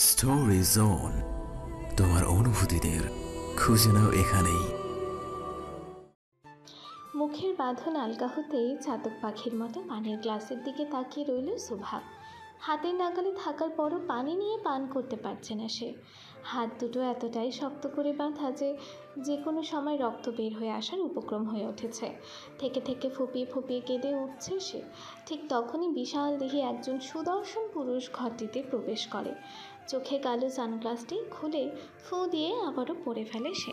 Story zone, তোমার অনুভূতিদের খুঁজে নাও এখানেই। মুখের বাঁধন আলগা হতেই চাতক পাখির মতো পানির গ্লাসের দিকে তাকিয়ে রইল শোভা। হাতের নাগালে থাকার পরও পানি নিয়ে পান করতে পারছে না সে। হাত দুটো এতটাই শক্ত করে বাঁধা যে যে কোনো সময় রক্ত বের হয়ে আসার উপক্রম হয়ে উঠেছে। থেকে থেকে ফুপিয়ে ফুপিয়ে কেঁদে উঠছে সে। ঠিক তখনই বিশাল দেহি একজন সুদর্শন পুরুষ ঘরটিতে প্রবেশ করে। চোখে কালো সানগ্লাসটি খুলে ফু দিয়ে আবারও পরে ফেলে সে।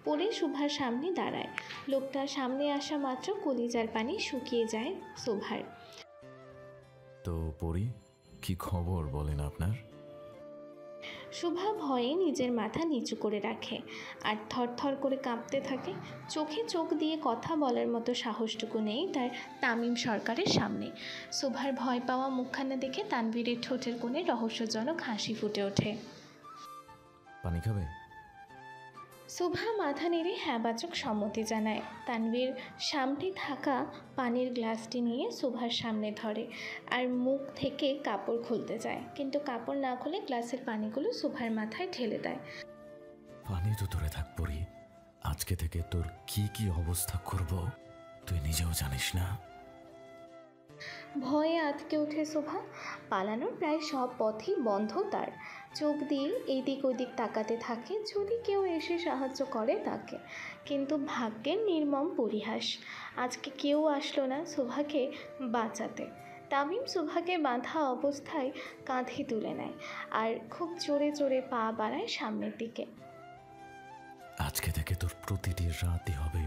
পরে শোভার সামনে দাঁড়ায়। লোকটার সামনে আসা মাত্র কলিজার পানি শুকিয়ে যায় শোভার। তো পরি, কি খবর বলেন আপনার? শোভা ভয়ে নিজের মাথা নিচু করে রাখে আর থরথর করে কাঁপতে থাকে। চোখে চোখ দিয়ে কথা বলার মতো সাহসটুকু নেই তার তামিম সরকারের সামনে। শোভার ভয় পাওয়া মুখখানা দেখে তানভীরের ঠোঁটের কোণে রহস্যজনক হাসি ফুটে ওঠে। পানি খাবে? শোভা মাথা নেড়ে হ্যাঁবাচক সম্মতি জানায়। তানভীর সামনে থাকা পানির গ্লাসটি নিয়ে শোভার সামনে ধরে আর মুখ থেকে কাপড় খুলতে যায়, কিন্তু কাপড় না খুলে গ্লাসের পানিগুলো শোভার মাথায় ঢেলে দেয়। পানি তো দূরে থাক পরি, আজকে থেকে তোর কি কি অবস্থা করব তুই নিজেও জানিস না। ভয়ে আটকে ওঠে শোভা। পালানোর প্রায় সব পথই বন্ধ তার। চোখ দিয়ে এদিক ওদিক তাকাতে থাকে যদি কেউ এসে সাহায্য করে তাকে, কিন্তু ভাগ্যের নির্মম পরিহাস, আজকে কেউ আসলো না শোভাকে বাঁচাতে। তামিম শোভাকে বাঁধা অবস্থায় কাঁধে তুলে নেয় আর খুব জোরে জোরে পা বাড়ায় সামনের দিকে। আজকে থেকে তোর প্রতিটি রাতই হবে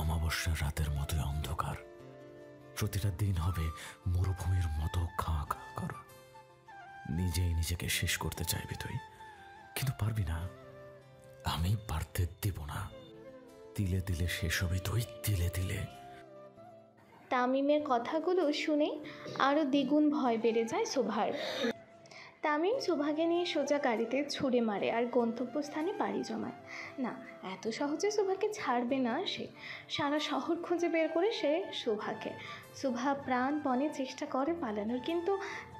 অমাবস্যার রাতের মতোই অন্ধকার। প্রতিটা দিন হবে মরুভূমির মতো খা খা করা। নিজেই নিজেকে শেষ করতে চাইবি তুই, কিন্তু পারবি না। আমি পারতে দিব না। তিলে তিলে শেষ হবে তুই, তিলে তিলে। তামিমের কথাগুলো শুনে আরও দ্বিগুণ ভয় বেড়ে যায় শোভার। তামিম শোভাকে নিয়ে সোজা গাড়িতে ছুড়ে মারে আর গন্তব্যস্থানে পাড়ি জমায়। না, এত সহজে শোভাকে ছাড়বে না সে। সারা শহর খুঁজে বের করে সে শোভাকে। শোভা প্রাণপণে চেষ্টা করে পালানোর, কিন্তু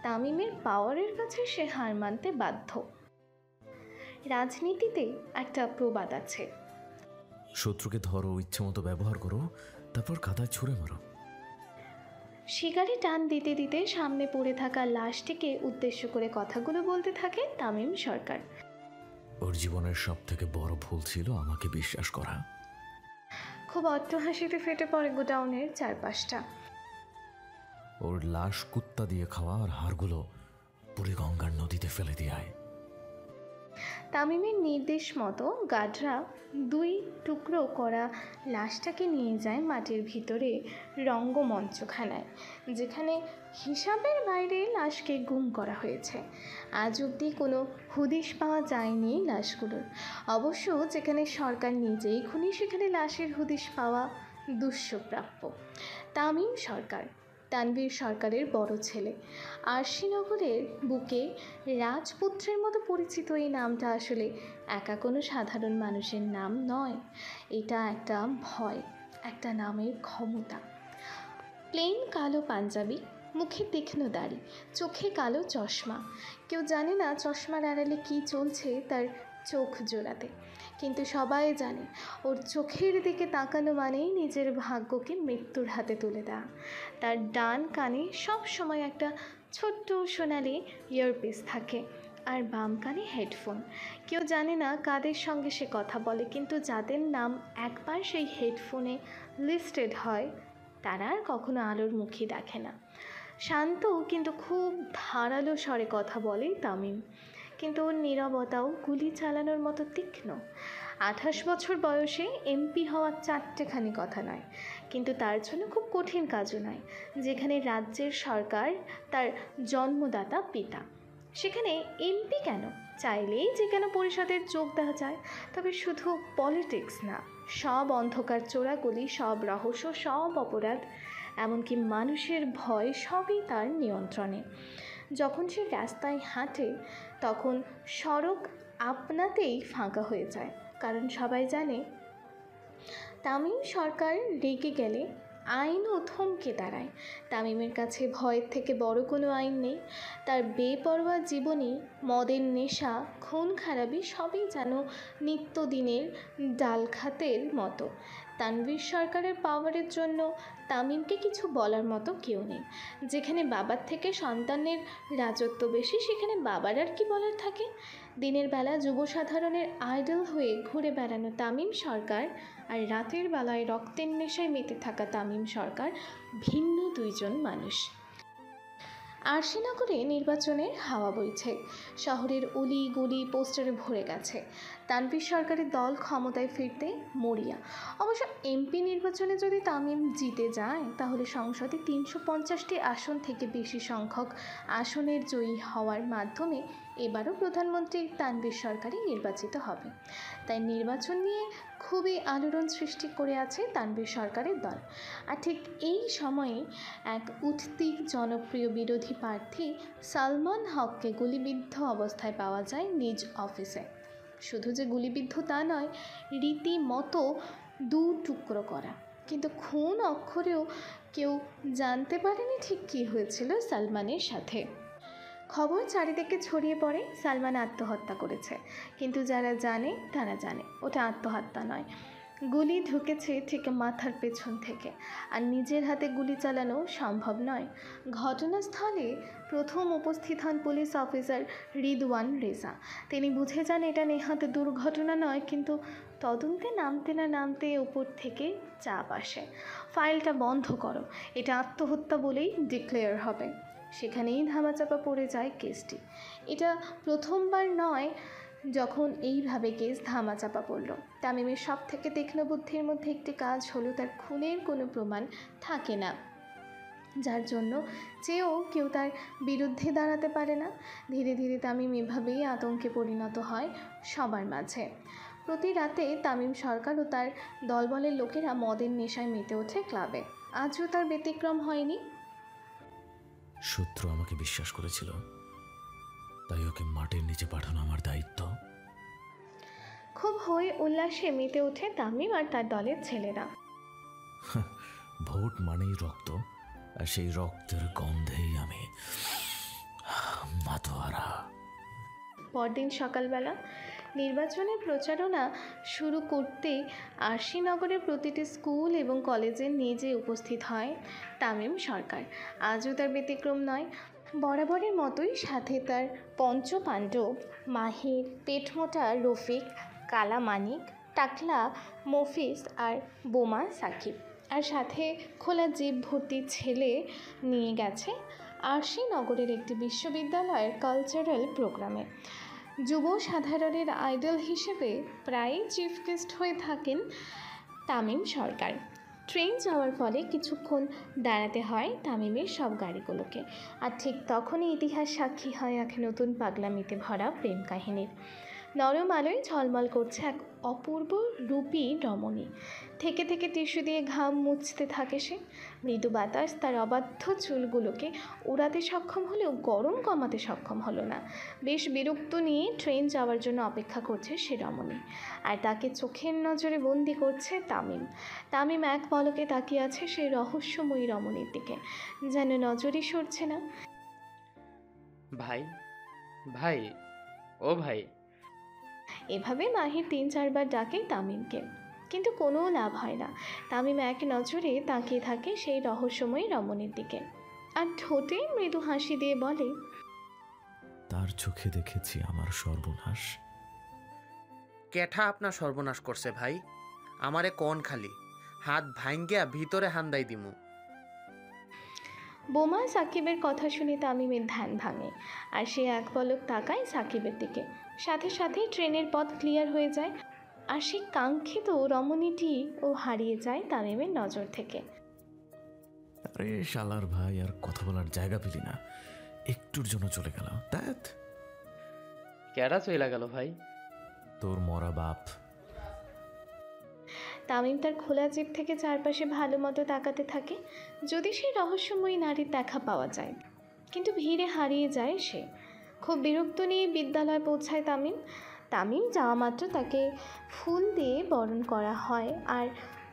তামিমের পাওয়ারের কাছে সে হার মানতে বাধ্য। রাজনীতিতে একটা প্রবাদ আছে, শত্রুকে ধরো, ইচ্ছে মতো ব্যবহার করো, তারপর কাদায় ছুঁড়ে মারো। শিকারে টান দিতে দিতে সামনে পড়ে থাকা লাশটিকে উদ্দেশ্য করে কথাগুলো বলতে থাকে তামিম সরকার। ওর জীবনের সব থেকে বড় ভুল ছিল আমাকে বিশ্বাস করা। খুব অট্টহাসিতে ফেটে পড়ে গোডাউনের চারপাশটা। ওর লাশ কুত্তা দিয়ে খাওয়া আর হাড়গুলো পুরী গঙ্গার নদীতে ফেলে দিয়ে। তামিমের নির্দেশ মতো গার্ডরা দুই টুকরো করা লাশটাকে নিয়ে যায় মাটির ভিতরে রঙ্গমঞ্চখানায়, যেখানে হিসাবের বাইরে লাশকে গুম করা হয়েছে। আজ অবধি কোনো হদিশ পাওয়া যায়নি লাশগুলোর। অবশ্য যেখানে সরকার নিজেই খুনি, সেখানে লাশের হদিশ পাওয়া দুষ্প্রাপ্য। তামিম সরকার তানভীর সরকারের বড় ছেলে। আরশিনগরের বুকে রাজপুত্রের মতো পরিচিত এই নামটা আসলে একা কোনো সাধারণ মানুষের নাম নয়। এটা একটা ভয়, একটা নামের ক্ষমতা। প্লেন কালো পাঞ্জাবি, মুখে তীক্ষ্ণ দাড়ি, চোখে কালো চশমা। কেউ জানে না চশমার আড়ালে কী চলছে তার চোখ জোড়াতে, কিন্তু সবাই জানে ওর চোখের দিকে তাকানো মানেই নিজের ভাগ্যকে মৃত্যুর হাতে তুলে দেওয়া। তার ডান কানে সব সময় একটা ছোট্ট সোনালি ইয়ারপিস থাকে আর বাম কানে হেডফোন। কেউ জানে না কাদের সঙ্গে সে কথা বলে, কিন্তু যাদের নাম একবার সেই হেডফোনে লিস্টেড হয় তারা আর কখনো আলোর মুখই দেখে না। শান্ত কিন্তু খুব ধারালো স্বরে কথা বলে তামিম, কিন্তু ওর নীরবতাও গুলি চালানোর মতো তীক্ষ্ণ। 28 বছর বয়সে এমপি হওয়া চারটেখানি কথা নয়, কিন্তু তার জন্য খুব কঠিন কাজও নয়। যেখানে রাজ্যের সরকার তার জন্মদাতা পিতা, সেখানে এমপি কেন, চাইলেই যে কেন পরিষদে যোগ দেওয়া যায়। তবে শুধু পলিটিক্স না, সব অন্ধকার চোরাগুলি, সব রহস্য, সব অপরাধ, এমনকি মানুষের ভয়, সবই তার নিয়ন্ত্রণে। যখন সে রাস্তায় হাঁটে তখন সড়ক আপনাতেই ফাঁকা হয়ে যায়, কারণ সবাই জানে তামিম সরকার রেগে গেলে আইনও থমকে দাঁড়ায়। তামিমের কাছে ভয়ের থেকে বড় কোনো আইন নেই। তার বেপরোয়া জীবনী, মদের নেশা, খুন খারাপি সবই যেন নিত্যদিনের ডালখাতের মতো। তানভীর সরকারের পাওয়ারের জন্য তামিমকে কিছু বলার মতো কেউ নেই। যেখানে বাবার থেকে সন্তানের রাজত্ব বেশি, সেখানে বাবার আর কি বলার থাকে? দিনের বেলা যুব সাধারণের আইডল হয়ে ঘুরে বেড়ানো তামিম সরকার আর রাতের বেলায় রক্তের নেশায় মেতে থাকা তামিম সরকার ভিন্ন দুইজন মানুষ। আরশিনগরে নির্বাচনের হাওয়া বইছে। শহরের অলি গলি পোস্টারে ভরে গেছে। তানভীর সরকারের দল ক্ষমতায় ফিরতে মরিয়া। অবশ্য এমপি নির্বাচনে যদি তামিম জিতে যায়, তাহলে সংসদে 350টি আসন থেকে বেশি সংখ্যক আসনের জয়ী হওয়ার মাধ্যমে এবারও প্রধানমন্ত্রী তানভীর সরকারই নির্বাচিত হবে। তাই নির্বাচন নিয়ে খুবই আলোড়ন সৃষ্টি করে আছে তানভীর সরকারের দল। আর ঠিক এই সময়ে এক উঠতি জনপ্রিয় বিরোধী প্রার্থী সালমান হককে গুলিবিদ্ধ অবস্থায় পাওয়া যায় নিজ অফিসে। শুধু যে গুলিবিদ্ধ তা নয়, রীতিমতো দু টুকরো করা। কিন্তু খুন অক্ষরেও কেউ জানতে পারেনি ঠিক কী হয়েছিল সালমানের সাথে। খবর চারিদিকে ছড়িয়ে পড়ে সালমান আত্মহত্যা করেছে। কিন্তু যারা জানে তারা জানে ওটা আত্মহত্যা নয়, গুলি ঢুকেছে ঠিক মাথার পেছন থেকে। আর নিজের হাতে গুলি চালানো সম্ভব নয়। ঘটনাস্থলে প্রথম উপস্থিত হন পুলিশ অফিসার রিদওয়ান রেজা। তিনি বুঝে যান এটা নেহাত দুর্ঘটনা নয়, কিন্তু তদন্তে নামতে না নামতে উপর থেকে চাপ আসে, ফাইলটা বন্ধ করো, এটা আত্মহত্যা বলেই ডিক্লেয়ার হবে। সেখানেই ধামাচাপা পড়ে যায় কেসটি। এটা প্রথমবার নয় যখন এইভাবে কেস ধামাচাপা পড়ল। তামিমের সব থেকে তীক্ষ্ণ বুদ্ধির মধ্যে একটি কাজ হলো তার খুনের কোনো প্রমাণ থাকে না, যার জন্য চেয়েও কেউ তার বিরুদ্ধে দাঁড়াতে পারে না। ধীরে ধীরে তামিম এভাবেই আতঙ্কে পরিণত হয় সবার মাঝে। প্রতি রাতে তামিম সরকার ও তার দলবলের লোকেরা মদের নেশায় মেতে ওঠে ক্লাবে। আজও তার ব্যতিক্রম হয়নি। শত্রু আমাকে বিশ্বাস করেছিল, তাই ওকে মাটির নিচে পাঠানো আমার দায়িত্ব। খুব হই উল্লাসে মেতে ওঠে তামিম আর তার দলের ছেলেরা। ভোট মানেই রক্ত, আর সেই রক্তের গন্ধেই আমি মাতোয়ারা। পরদিন সকালবেলা নির্বাচনের প্রচারণা শুরু করতে আরশিনগরের প্রতিটি স্কুল এবং কলেজে নিজে উপস্থিত হয় তামিম সরকার। আজও তার ব্যতিক্রম নয়। বরাবরের মতোই সাথে তার পঞ্চপাণ্ডব মাহির, পেটমোটা রফিক, কালা মানিক, টাকলা মফিজ আর বোমা সাকিব। আর সাথে খোলা জিপ ভর্তি ছেলে নিয়ে গেছে আরশিনগরের একটি বিশ্ববিদ্যালয়ের কালচারাল প্রোগ্রামে। যুব সাধারণের আইডল হিসেবে প্রায়ই চিফ গেস্ট হয়ে থাকেন তামিম সরকার। ট্রেন যাওয়ার ফলে কিছুক্ষণ দাঁড়াতে হয় তামিমের সব গাড়িগুলোকে। আর ঠিক তখনই ইতিহাস সাক্ষী হয় এক নতুন পাগলামিতে ভরা প্রেম কাহিনীর। নরম আলোয় ঝলমল করছে এক অপূর্ব রূপী রমণী। থেকে থেকে টিস্যু দিয়ে ঘাম মুছতে থাকে সে। মৃদু বাতাস তার অবাধ্য চুলগুলোকে উড়াতে সক্ষম হলেও গরম কমাতে সক্ষম হলো না। বেশ বিরক্ত নিয়ে ট্রেন যাওয়ার জন্য অপেক্ষা করছে সে রমণী। আর তাকে চোখের নজরে বন্দি করছে তামিম। তামিম এক পলকে তাকিয়ে আছে সেই রহস্যময়ী রমণীর দিকে, যেন নজরই সরছে না। ভাই, ভাই, ও ভাই। এভাবে মাহির 3-4 বার ডাকে তামিমকে, কিন্তু কোনো লাভ হয় না। তামিম এক নজরে তাকিয়ে থাকে সেই রহস্যময়ী রমণীর দিকে আর ঠোঁটে মৃদু হাসি দিয়ে বলে, তার চোখে দেখেছি আমার সর্বনাশ। কেঠা আপনার সর্বনাশ করছে ভাই? আমারে কোন খালি হাত ভাঙ্গিয়া ভিতরে হান্দাই দিমু। বোমা সাকিবের কথা শুনে তামিমের ধ্যান ভাঙে আর সে এক পলক তাকায় সাকিবের দিকে। সাথে সাথে ট্রেনের পথ ক্লিয়ার হয়ে যায় আর সেই কাঙ্ক্ষিত রমণীটিও হারিয়ে যায় তামিমের নজর থেকে। আরে শালার ভাই, আর কথা বলার জায়গা পেলি না, একটুর জন্য চলে গেল। দ্যাট কেডা চইলা গেল ভাই? তোর মরা বাপ। তামিম তার খোলা জিপ থেকে চারপাশে ভালো মতো তাকাতে থাকে, যদি সেই রহস্যময়ী নারীর দেখা পাওয়া যায়। কিন্তু ভিড়ে হারিয়ে যায় সে। খুব বিরক্ত নিয়ে বিদ্যালয়ে পৌঁছায় তামিম। তামিম যাওয়া মাত্র তাকে ফুল দিয়ে বরণ করা হয় আর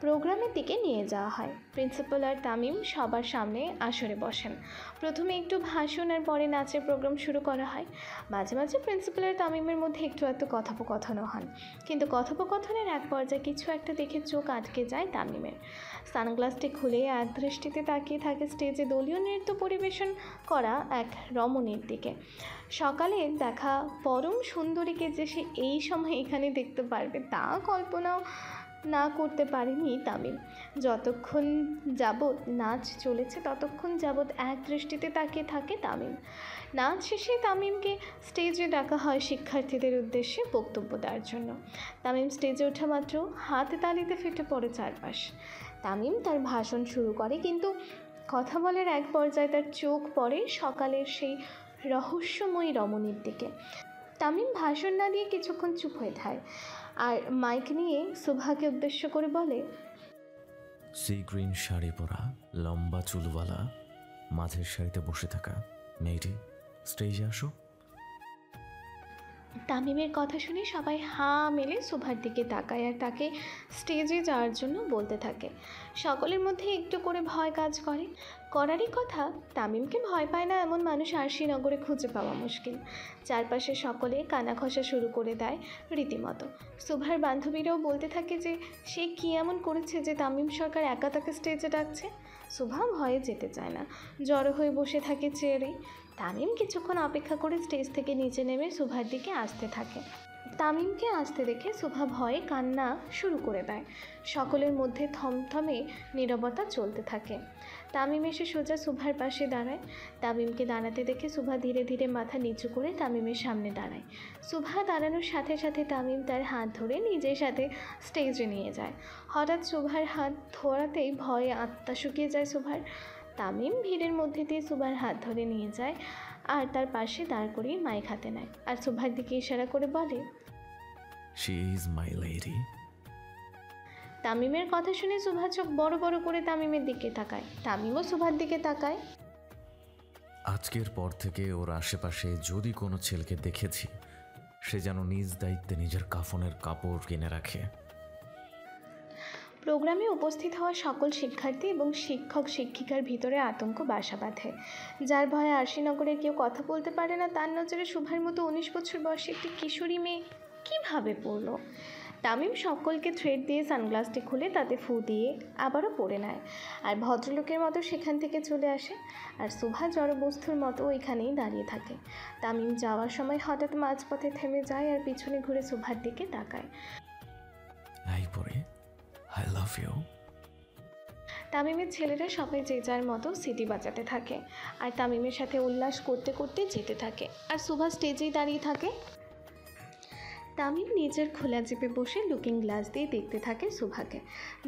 প্রোগ্রামের দিকে নিয়ে যাওয়া হয়। প্রিন্সিপাল আর তামিম সবার সামনে আসরে বসেন। প্রথমে একটু ভাষণ আর পরে নাচের প্রোগ্রাম শুরু করা হয়। মাঝে মাঝে প্রিন্সিপাল আর তামিমের মধ্যে একটু কথোপকথনও হন, কিন্তু কথোপকথনের এক পর্যায়ে কিছু একটা দেখে চোখ আটকে যায় তামিমের। সানগ্লাসটি খুলে এক দৃষ্টিতে তাকিয়ে থাকে স্টেজে দলীয় নৃত্য পরিবেশন করা এক রমণীর দিকে। সকালে দেখা পরম সুন্দরীকে যে সে এই সময় এখানে দেখতে পারবে তা কল্পনাও না করতে পারেনি তামিম। যতক্ষণ যাবৎ নাচ চলেছে ততক্ষণ যাবৎ এক দৃষ্টিতে তাকিয়ে থাকে তামিম। নাচ শেষে তামিমকে স্টেজে ডাকা হয় শিক্ষার্থীদের উদ্দেশ্যে বক্তব্য দেওয়ার জন্য। তামিম স্টেজে ওঠা মাত্র হাতে তালিতে ফেটে পড়ে চারপাশ। তামিম তার ভাষণ শুরু করে, কিন্তু কথা বলার এক পর্যায়ে তার চোখ পড়ে সকালের সেই রহস্যময়ী রমণীর দিকে। তামিম ভাষণ না দিয়ে কিছুক্ষণ চুপ হয়ে থাকে আর মাইক নিয়ে সুভাকে উদ্দেশ্য করে বলে, সি গ্রিন শাড়ি পরা, লম্বা চুলওয়ালা, মাঝের সারিতে বসে থাকা মেয়েটি স্টেজে আসো। তামিমের কথা শুনে সবাই হাঁ মেলে সুভার দিকে তাকায় আর তাকে স্টেজে যাওয়ার জন্য বলতে থাকে। সকলের মধ্যে একটু করে ভয় কাজ করে। করারই কথা, তামিমকে ভয় পায় না এমন মানুষ আরশিনগরে খুঁজে পাওয়া মুশকিল। চারপাশে সকলে কানা খসা শুরু করে দেয় রীতিমতো। সুভার বান্ধবীরাও বলতে থাকে যে সে কী এমন করেছে যে তামিম সরকার একা তাকে স্টেজে ডাকছে। সুভা ভয়ে যেতে চায় না, জড়ো হয়ে বসে থাকে চেয়ারে। তামিম কিছুক্ষণ অপেক্ষা করে স্টেজ থেকে নিচে নেমে সুভার দিকে আসতে থাকে। তামিমকে আসতে দেখে সুভা ভয়ে কান্না শুরু করে দেয়। সকলের মধ্যে থমথমে নীরবতা চলতে থাকে। তামিম এসে সোজা সুভার পাশে দাঁড়ায়। তামিমকে দাঁড়াতে দেখে সুভা ধীরে ধীরে মাথা নিচু করে তামিমের সামনে দাঁড়ায়। সুভা দাঁড়ানোর সাথে সাথে তামিম তার হাত ধরে নিজের সাথে স্টেজে নিয়ে যায়। হঠাৎ সুভার হাত ধরাতেই ভয়ে আত্মা শুকিয়ে যায় সুভার। তামিম ভিড়ের মধ্যে দিয়ে সুভার হাত ধরে নিয়ে যায় আর তার পাশে দাঁড় করিয়ে মাইক হাতে নেয় আর সুভার দিকে ইশারা করে বলে, শি ইজ মাই লেডি। তামিমের কথা শুনে সুভা চোখ বড় বড় করে তামিমের দিকে তাকায়। তামিমও সুভার দিকে তাকায়। আজকের পর থেকে ওর আশেপাশে যদি কোনো ছেলেকে দেখেছি, সে যেন নিজ দায়িত্বে নিজের কাফনের কাপড় কিনে রাখে। প্রোগ্রামে উপস্থিত হওয়া সকল শিক্ষার্থী এবং শিক্ষক শিক্ষিকার ভিতরে আতঙ্ক বাসা বাঁধে। যার ভয়ে আরশিনগরের কেউ কথা বলতে পারে না, তার নজরে সুভার মতো 19 বছর বয়সী একটি কিশোরী মেয়ে কীভাবে পড়ল। তামিম সকলকে থ্রেড দিয়ে সানগ্লাসটি খুলে তাতে ফু দিয়ে আবারও পরে নেয় আর ভদ্রলোকের মতো সেখান থেকে চলে আসে। আর সুভা জড়বস্তুর মতো ওইখানেই দাঁড়িয়ে থাকে। তামিম যাওয়ার সময় হঠাৎ মাঝপথে থেমে যায় আর পিছনে ঘুরে সুভার দিকে তাকায়। এই পরে আই লাভ ইউ। তামিমের ছেলেরা সবাই যে যার মতো সিটি বাজাতে থাকে আর তামিমের সাথে উল্লাস করতে করতে যেতে থাকে আর সুভা স্টেজেই দাঁড়িয়ে থাকে। তামিম নিজের খোলা জিপে বসে লুকিং গ্লাস দিয়ে দেখতে থাকে সুভাকে।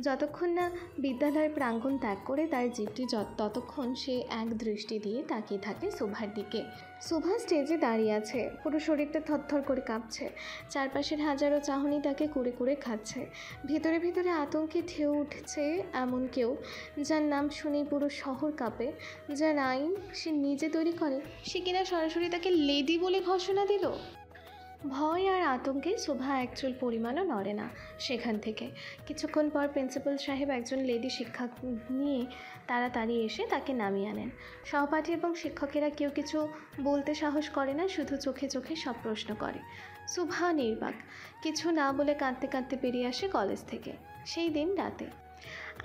যতক্ষণ না বিদ্যালয়ের প্রাঙ্গণ ত্যাগ করে তার জিপটি ততক্ষণ সে এক দৃষ্টি দিয়ে তাকিয়ে থাকে সুভার দিকে। সুভা স্টেজে দাঁড়িয়ে আছে, পুরো শরীরটা থরথর করে কাঁপছে। চারপাশের হাজারো চাহনি তাকে কুড়ে কুড়ে খাচ্ছে। ভেতরে ভেতরে আতঙ্কে ঢেউ উঠছে এমন কেউ যার নাম শুনেই পুরো শহর কাঁপে, যার আইন সে নিজে তৈরি করে, সে কিনা সরাসরি তাকে লেডি বলে ঘোষণা দিল। ভয় আর আতঙ্কে সুভা একচুল পরিমাণও নড়ে না সেখান থেকে। কিছুক্ষণ পর প্রিন্সিপাল সাহেব একজন লেডি শিক্ষক নিয়ে তাড়াতাড়ি এসে তাকে নামিয়ে আনেন। সহপাঠী এবং শিক্ষকেরা কেউ কিছু বলতে সাহস করে না, শুধু চোখে চোখে সব প্রশ্ন করে। সুভা নির্বাক, কিছু না বলে কাঁদতে কাঁদতে বেরিয়ে আসে কলেজ থেকে। সেই দিন রাতে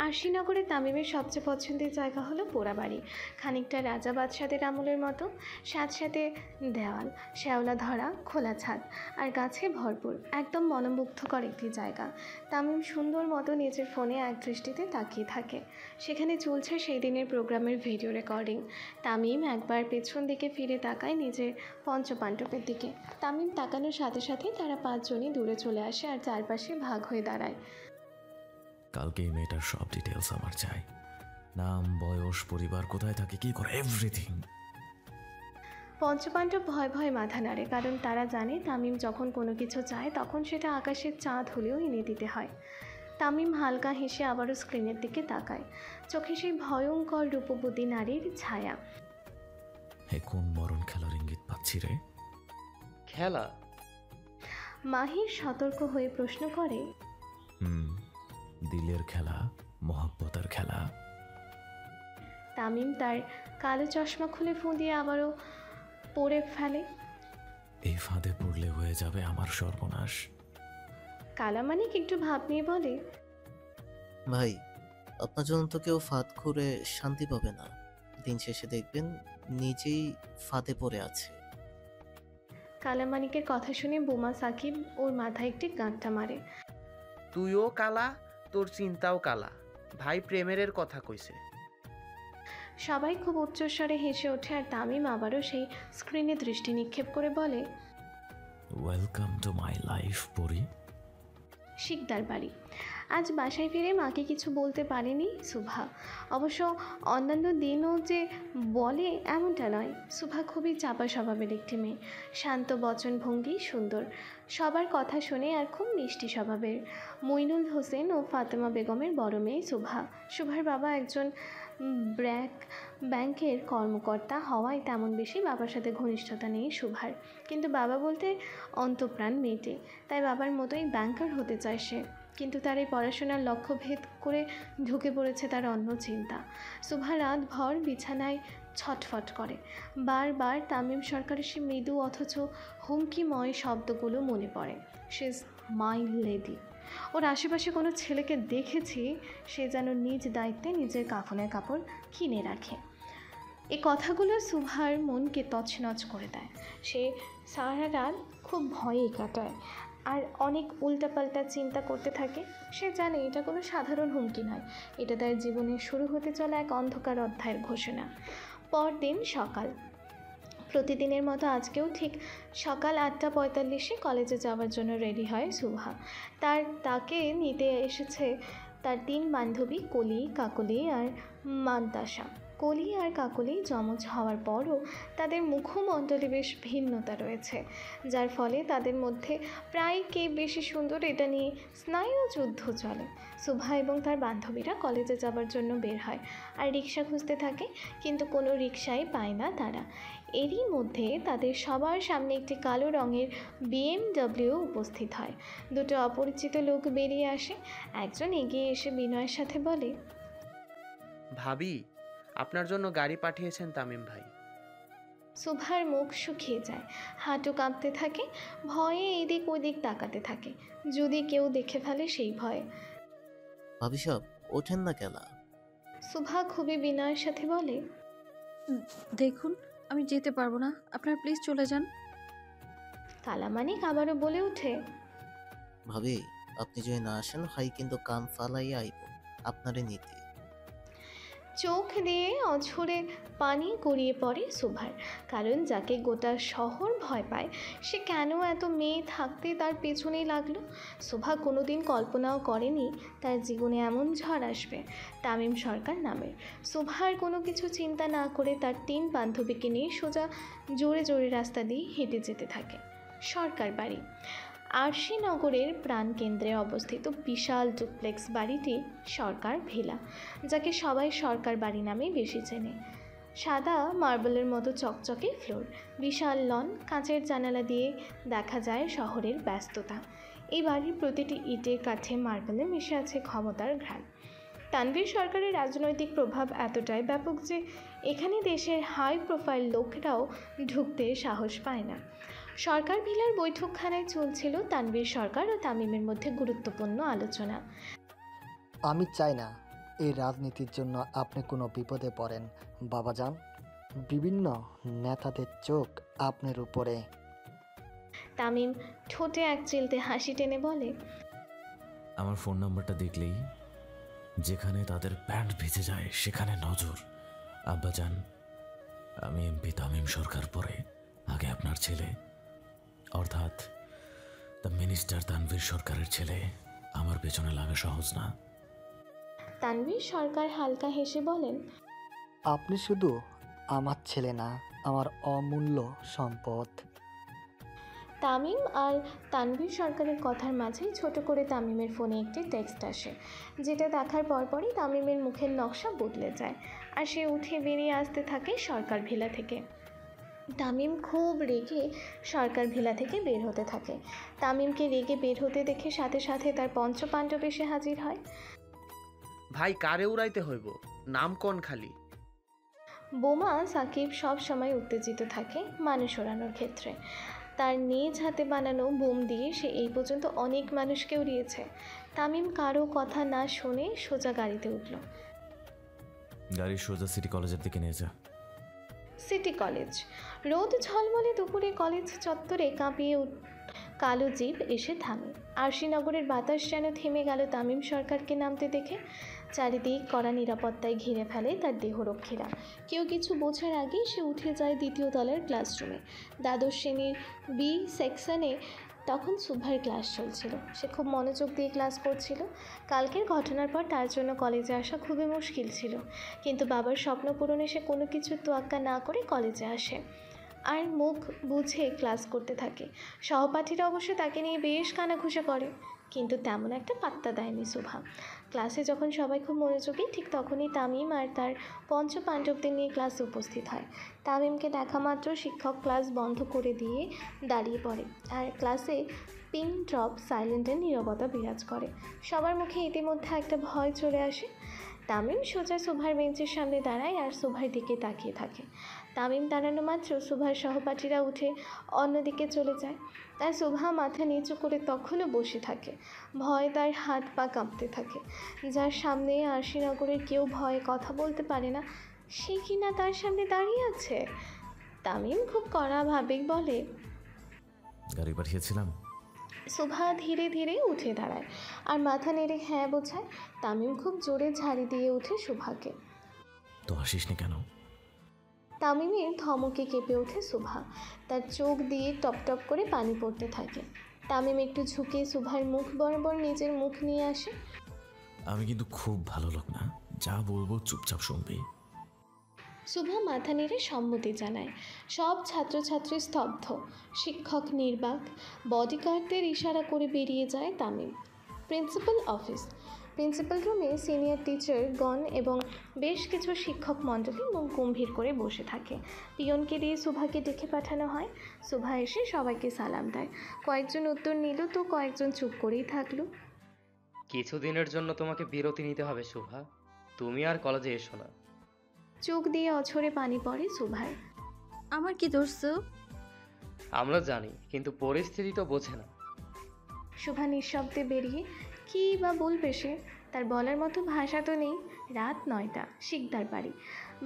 আরশিনগরে তামিমের সবচেয়ে পছন্দের জায়গা হলো পোড়াবাড়ি। খানিকটা রাজা বাদশাদের আমলের মতো, সাথে দেওয়াল, শ্যাওলা ধরা খোলা ছাদ আর গাছে ভরপুর, একদম মনোমুগ্ধকর একটি জায়গা। তামিম সুন্দর মতো নিজের ফোনে এক দৃষ্টিতে তাকিয়ে থাকে। সেখানে চলছে সেই দিনের প্রোগ্রামের ভিডিও রেকর্ডিং। তামিম একবার পেছন দিকে ফিরে তাকায় নিজের পঞ্চপাণ্ডবের দিকে। তামিম তাকানোর সাথে সাথেই তারা 5 জনই দূরে চলে আসে আর চারপাশে ভাগ হয়ে দাঁড়ায়। কালকে এই মেয়েটার সব ডিটেলস আমার চাই, নাম, বয়স, পরিবার, কোথায় থাকে, কি করে, এভরিথিং। পঞ্চপাণ্ডব ভয় ভয় মাথা নাড়ে, কারণ তারা জানে তামিম যখন কোনো কিছু চায় তখন সেটা আকাশের চাঁদ হলেও এনে দিতে হয়। তামিম হালকা হেসে আবারও স্ক্রিনের দিকে তাকায়, চোখে সেই ভয়ঙ্কর রূপবতী নারীর ছায়া। হে, কোন মরণ খেলার ইঙ্গিত পাচ্ছি রে? খেলা? মাহির সতর্ক হয়ে প্রশ্ন করে, দিলের খেলা, মোহাব্বতের খেলা। তামিম তার কালো চশমা খুলে ফুঁ দিয়ে আবারও পড়ে ফেলে। এই ফাঁদে পড়লে হয়ে যাবে আমার সর্বনাশ। কালামানিক একটু ভাব নিয়ে বলে, ভাই, আপনার জন্য তো কেউ ফাঁদ খুঁড়ে শান্তি পাবে না। দিন শেষে দেখবেন নিজেই ফাঁদে পড়ে আছে। কালামানিকের কথা শুনে বোমা সাকিব ওর মাথায় একটি গাঁটটা মারে। তুইও কালা, তোর চিন্তাও কালা। ভাই প্রেমের কথা কইছে। সবাই খুব উচ্চস্বরে হেসে ওঠে আর তামিম আবারও সেই স্ক্রিনে দৃষ্টি নিক্ষেপ করে বলে, ওয়েলকাম টু মাই লাইফ পরি। শিকদার বাড়ি। আজ বাসায় ফিরে মাকে কিছু বলতে পারেনি সুভা। অবশ্য অন্যান্য দিনও যে বলে এমনটা নয়। সুভা খুবই চাপা স্বভাবের একটি মেয়ে, শান্ত বচনভঙ্গি সুন্দর, সবার কথা শুনে আর খুব মিষ্টি স্বভাবের। মইনুল হোসেন ও ফাতেমা বেগমের বড় মেয়ে সুভা। সুভার বাবা একজন ব্যাংকের কর্মকর্তা হওয়ায় তেমন বেশি বাবার সাথে ঘনিষ্ঠতা নেই সুভার, কিন্তু বাবা বলতে অন্তঃপ্রাণ মেয়েটি, তাই বাবার মতোই ব্যাংকার হতে চায় সে। কিন্তু তার এই পড়াশোনার লক্ষ্য ভেদ করে ঢুকে পড়েছে তার অন্য চিন্তা। সুভা রাত ভর বিছানায় ছটফট করে। বারবার তামিম সরকারের সে মৃদু অথচ হুমকিময় শব্দগুলো মনে পড়ে। সে ইজ মাই লেডি। ওর আশেপাশে কোনো ছেলেকে দেখেছি, সে যেন নিজ দায়িত্বে নিজের কাফনের কাপড় কিনে রাখে। এই কথাগুলো সুভার মনকে তছনছ করে দেয়। সে সারা রাত খুব ভয়েই কাটায় আর অনেক উল্টাপাল্টা চিন্তা করতে থাকে। সে জানে এটা কোনো সাধারণ হুমকি নয়, এটা তার জীবনের শুরু হতে চলা এক অন্ধকার অধ্যায়ের ঘোষণা। পরদিন সকাল। প্রতিদিনের মতো আজকেও ঠিক সকাল 8:45 কলেজে যাওয়ার জন্য রেডি হয় সুভা। তাকে নিতে এসেছে তার 3 বান্ধবী কলি, কাকলি আর মান্তাসা। কলি আর কাকলি যমজ হওয়ার পরও তাদের মুখমণ্ডলে বেশ ভিন্নতা রয়েছে, যার ফলে তাদের মধ্যে প্রায় কে বেশি সুন্দর এটা নিয়ে স্নায়ু যুদ্ধ চলে। সুভা এবং তার বান্ধবীরা কলেজে যাবার জন্য বের হয় আর রিক্সা খুঁজতে থাকে, কিন্তু কোনো রিক্সাই পায় না তারা। এরই মধ্যে তাদের সবার সামনে একটি কালো রঙের BMW উপস্থিত হয়। দুটো অপরিচিত লোক বেরিয়ে আসে। একজন এগিয়ে এসে বিনয়ের সাথে বলে, ভাবি, আপনার জন্য গাড়ি পাঠিয়েছেন তামিম ভাই। সুভার মুখ শুকিয়ে যায়, হাঁটু কাঁপতে থাকে, ভয়ে এদিক ওদিক তাকাতে থাকে, যদি কেউ দেখে ফেলে সেই ভয়ে। ভাবি সাহেব, ওঠেন না কেলা। সুভা খুবই বিনয়ের সাথে বলে, দেখুন, আমি যেতে পারবো না, আপনারা প্লিজ চলে যান। কালামানিক আবারও বলে ওঠে, ভাবি, আপনি যদি না আসেন ভাই কিন্তু কাম ফালাইয়া আইব আপনারে নিতে। চোখ দিয়ে অঝরে পানি গড়িয়ে পড়ে সুভার, কারণ যাকে গোটা শহর ভয় পায় সে কেন এত মেয়ে থাকতে তার পেছনেই লাগলো। সুভা কোনোদিন কল্পনাও করেনি তার জীবনে এমন ঝড় আসবে তামিম সরকার নামের। সুভার কোনো কিছু চিন্তা না করে তার 3 বান্ধবীকে নিয়ে সোজা জোরে জোরে রাস্তা দিয়ে হেঁটে যেতে থাকে সরকার বাড়ি। আরশিনগরের প্রাণকেন্দ্রে অবস্থিত বিশাল ডুপ্লেক্স বাড়িটি সরকার ভিলা, যাকে সবাই সরকার বাড়ি নামেই বেশি চেনে। সাদা মার্বেলের মতো চকচকে ফ্লোর, বিশাল লন, কাঁচের জানালা দিয়ে দেখা যায় শহরের ব্যস্ততা। এই বাড়ির প্রতিটি ইটে কাঠে মার্বেলে মিশে আছে ক্ষমতার ঘ্রাণ। তানভীর সরকারের রাজনৈতিক প্রভাব এতটাই ব্যাপক যে এখানে দেশের হাই প্রোফাইল লোকেরাও ঢুকতে সাহস পায় না। সরকার ভিলার বৈঠকখানায় চলছিল তানভীর সরকার ও তামিমের মধ্যে গুরুত্বপূর্ণ আলোচনা। আমি চাই না এই রাজনীতির জন্য আপনি কোনো বিপদে পড়েন বাবাজান। বিভিন্ন নেতাদের চোখ আপনার উপরে। তামিম ঠোঁটে এক চিলতে হাসি টেনে বলে, আমার ফোন নাম্বারটা দেখলেই যেখানে তাদের প্যান্ট ভিজে যায় সেখানে নজর। আব্বাজান, আমি এমপি তামিম সরকার, পরে আগে আপনার ছেলে, অর্থাৎ দ্য মিনিস্টার তানভীর সরকারের ছেলে। আমার পেছনে লাগা সহজ না। তানভীর সরকার হালকা হেসে বলেন, আপনি শুধু আমার ছেলে না, আমার অমূল্য সম্পদ। তামিম আর তানভীর সরকারের কথার মাঝেই ছোট করে তামিমের ফোনে একটি টেক্সট আসে, যেটা দেখার পরপরই তামিমের মুখের নকশা বদলে যায় আর সে উঠে বেরিয়ে আসতে থাকে সরকার ভিলা থেকে। তামিম খুব রেগে সরকার ভিলা থেকে বের হতে থাকে। তামিমকে রেগে বের হতে দেখে সাথে সাথে তার পঞ্চপাণ্ডব এসে হাজির হয়। ভাই কারে উড়াইতে হইব? নাম কোন খালি? বোমা সাকিব সব সময় উত্তেজিত থাকে মানুষ ওড়ানোর ক্ষেত্রে। তার নিজ হাতে বানানো বোম দিয়ে সে এই পর্যন্ত অনেক মানুষকে উড়িয়েছে। তামিম কারো কথা না শুনে সোজা গাড়িতে উঠল। গাড়ি সোজা সিটি কলেজের দিকে নিয়ে যা। City college. রোদ ঝলমলে দুপুরে কলেজ চত্বরে কাঁপিয়ে কালো জিপ এসে থামে। আরশিনগরের বাতাস যেন থেমে গেল তামিম সরকারকে নামতে দেখে। চারিদিক কড়া নিরাপত্তায় ঘিরে ফেলে তার দেহরক্ষীরা। কেউ কিছু বোঝার আগেই সে উঠে যায় দ্বিতীয় তলার ক্লাসরুমে। দ্বাদশ শ্রেণীর বি সেকশনে তখন সুভার ক্লাস চলছিল। সে খুব মনোযোগ দিয়ে ক্লাস করছিল। কালকের ঘটনার পর তার জন্য কলেজে আসা খুবই মুশকিল ছিল, কিন্তু বাবার স্বপ্ন পূরণে সে কোনো কিছুর তোয়াক্কা না করে কলেজে আসে আর মুখ বুঝে ক্লাস করতে থাকে। সহপাঠীরা অবশ্য তাকে নিয়ে বেশ কানাঘুষা করে, কিন্তু তেমন একটা পাত্তা দেয়নি সুভা। ক্লাসে যখন সবাই খুব মনোযোগী, ঠিক তখনই তামিম আর তার পঞ্চপাণ্ডবদের নিয়ে ক্লাসে উপস্থিত হয়। তামিমকে দেখা মাত্র শিক্ষক ক্লাস বন্ধ করে দিয়ে দাঁড়িয়ে পড়ে, আর ক্লাসে পিন ড্রপ সাইলেন্টের নীরবতা বিরাজ করে। সবার মুখে ইতিমধ্যে একটা ভয় চলে আসে। তামিম সোজা সুভার বেঞ্চের সামনে দাঁড়ায় আর সুভার দিকে তাকিয়ে থাকে। তামিম দাঁড়ানো মাত্র সুভার সহপাঠীরা উঠে অন্যদিকে চলে যায়, আর সুভা মাথা নিচু করে তখনও বসে থাকে। ভয় তার হাত পা কাঁপতে থাকে। যার সামনে আরশিনগরের কেউ ভয়ে কথা বলতে পারে না, সে কি না তার সামনে দাঁড়িয়ে আছে। তামিম খুব কড়াভাবেই বলে, গাড়ি পাঠিয়েছিলাম। সুভা ধীরে ধীরে উঠে দাঁড়ায় আর মাথা নেড়ে হ্যাঁ বোঝায়। তামিম খুব জোরে ঝাড়ি দিয়ে ওঠে সুভাকে। তো আসিস নি কেন? তামিমের ধমকে কেঁপে ওঠে সুভা। তার চোখ দিয়ে টপ টপ করে পানি পড়তে থাকে। তামিম একটু ঝুঁকে সুভার মুখ বরাবর নিজের মুখ নিয়ে আসে। আমি কিন্তু খুব ভালো লোক না, যা বলবো চুপচাপ শুনবি। সুভা মাথা নেড়ে সম্মতি জানায়। সব ছাত্রছাত্রী স্তব্ধ। শিক্ষক নির্বাক। বডিগার্ডদের ইশারা করে বেরিয়ে যায় তামিম। Principal office. প্রিন্সিপাল রুমে সিনিয়র টিচার গণ এবং বেশ কিছু শিক্ষক মণ্ডলী মুখ গম্ভীর করে বসে থাকে। পিয়নকে দিয়ে সুভাকে ডেকে পাঠানো হয়। সুভা এসে সবাইকে সালাম দেয়। কয়েকজন উত্তর নিল তো কয়েকজন চুপ করেই থাকলো। কিছুদিনের জন্য তোমাকে বিরতি নিতে হবে শুভা। তুমি আর কলেজে এসো না। চোখ দিয়ে অঝরে পানি পড়ে সুভার। আমার কি দোষ স্যার? আমরা জানি, কিন্তু পরিস্থিতি তো বোঝে না। শুভা নিঃশব্দে বেরিয়ে কী বা বলবে সে? তার বলার মতো ভাষা তো নেই। রাত 9টা, শিকদার বাড়ি।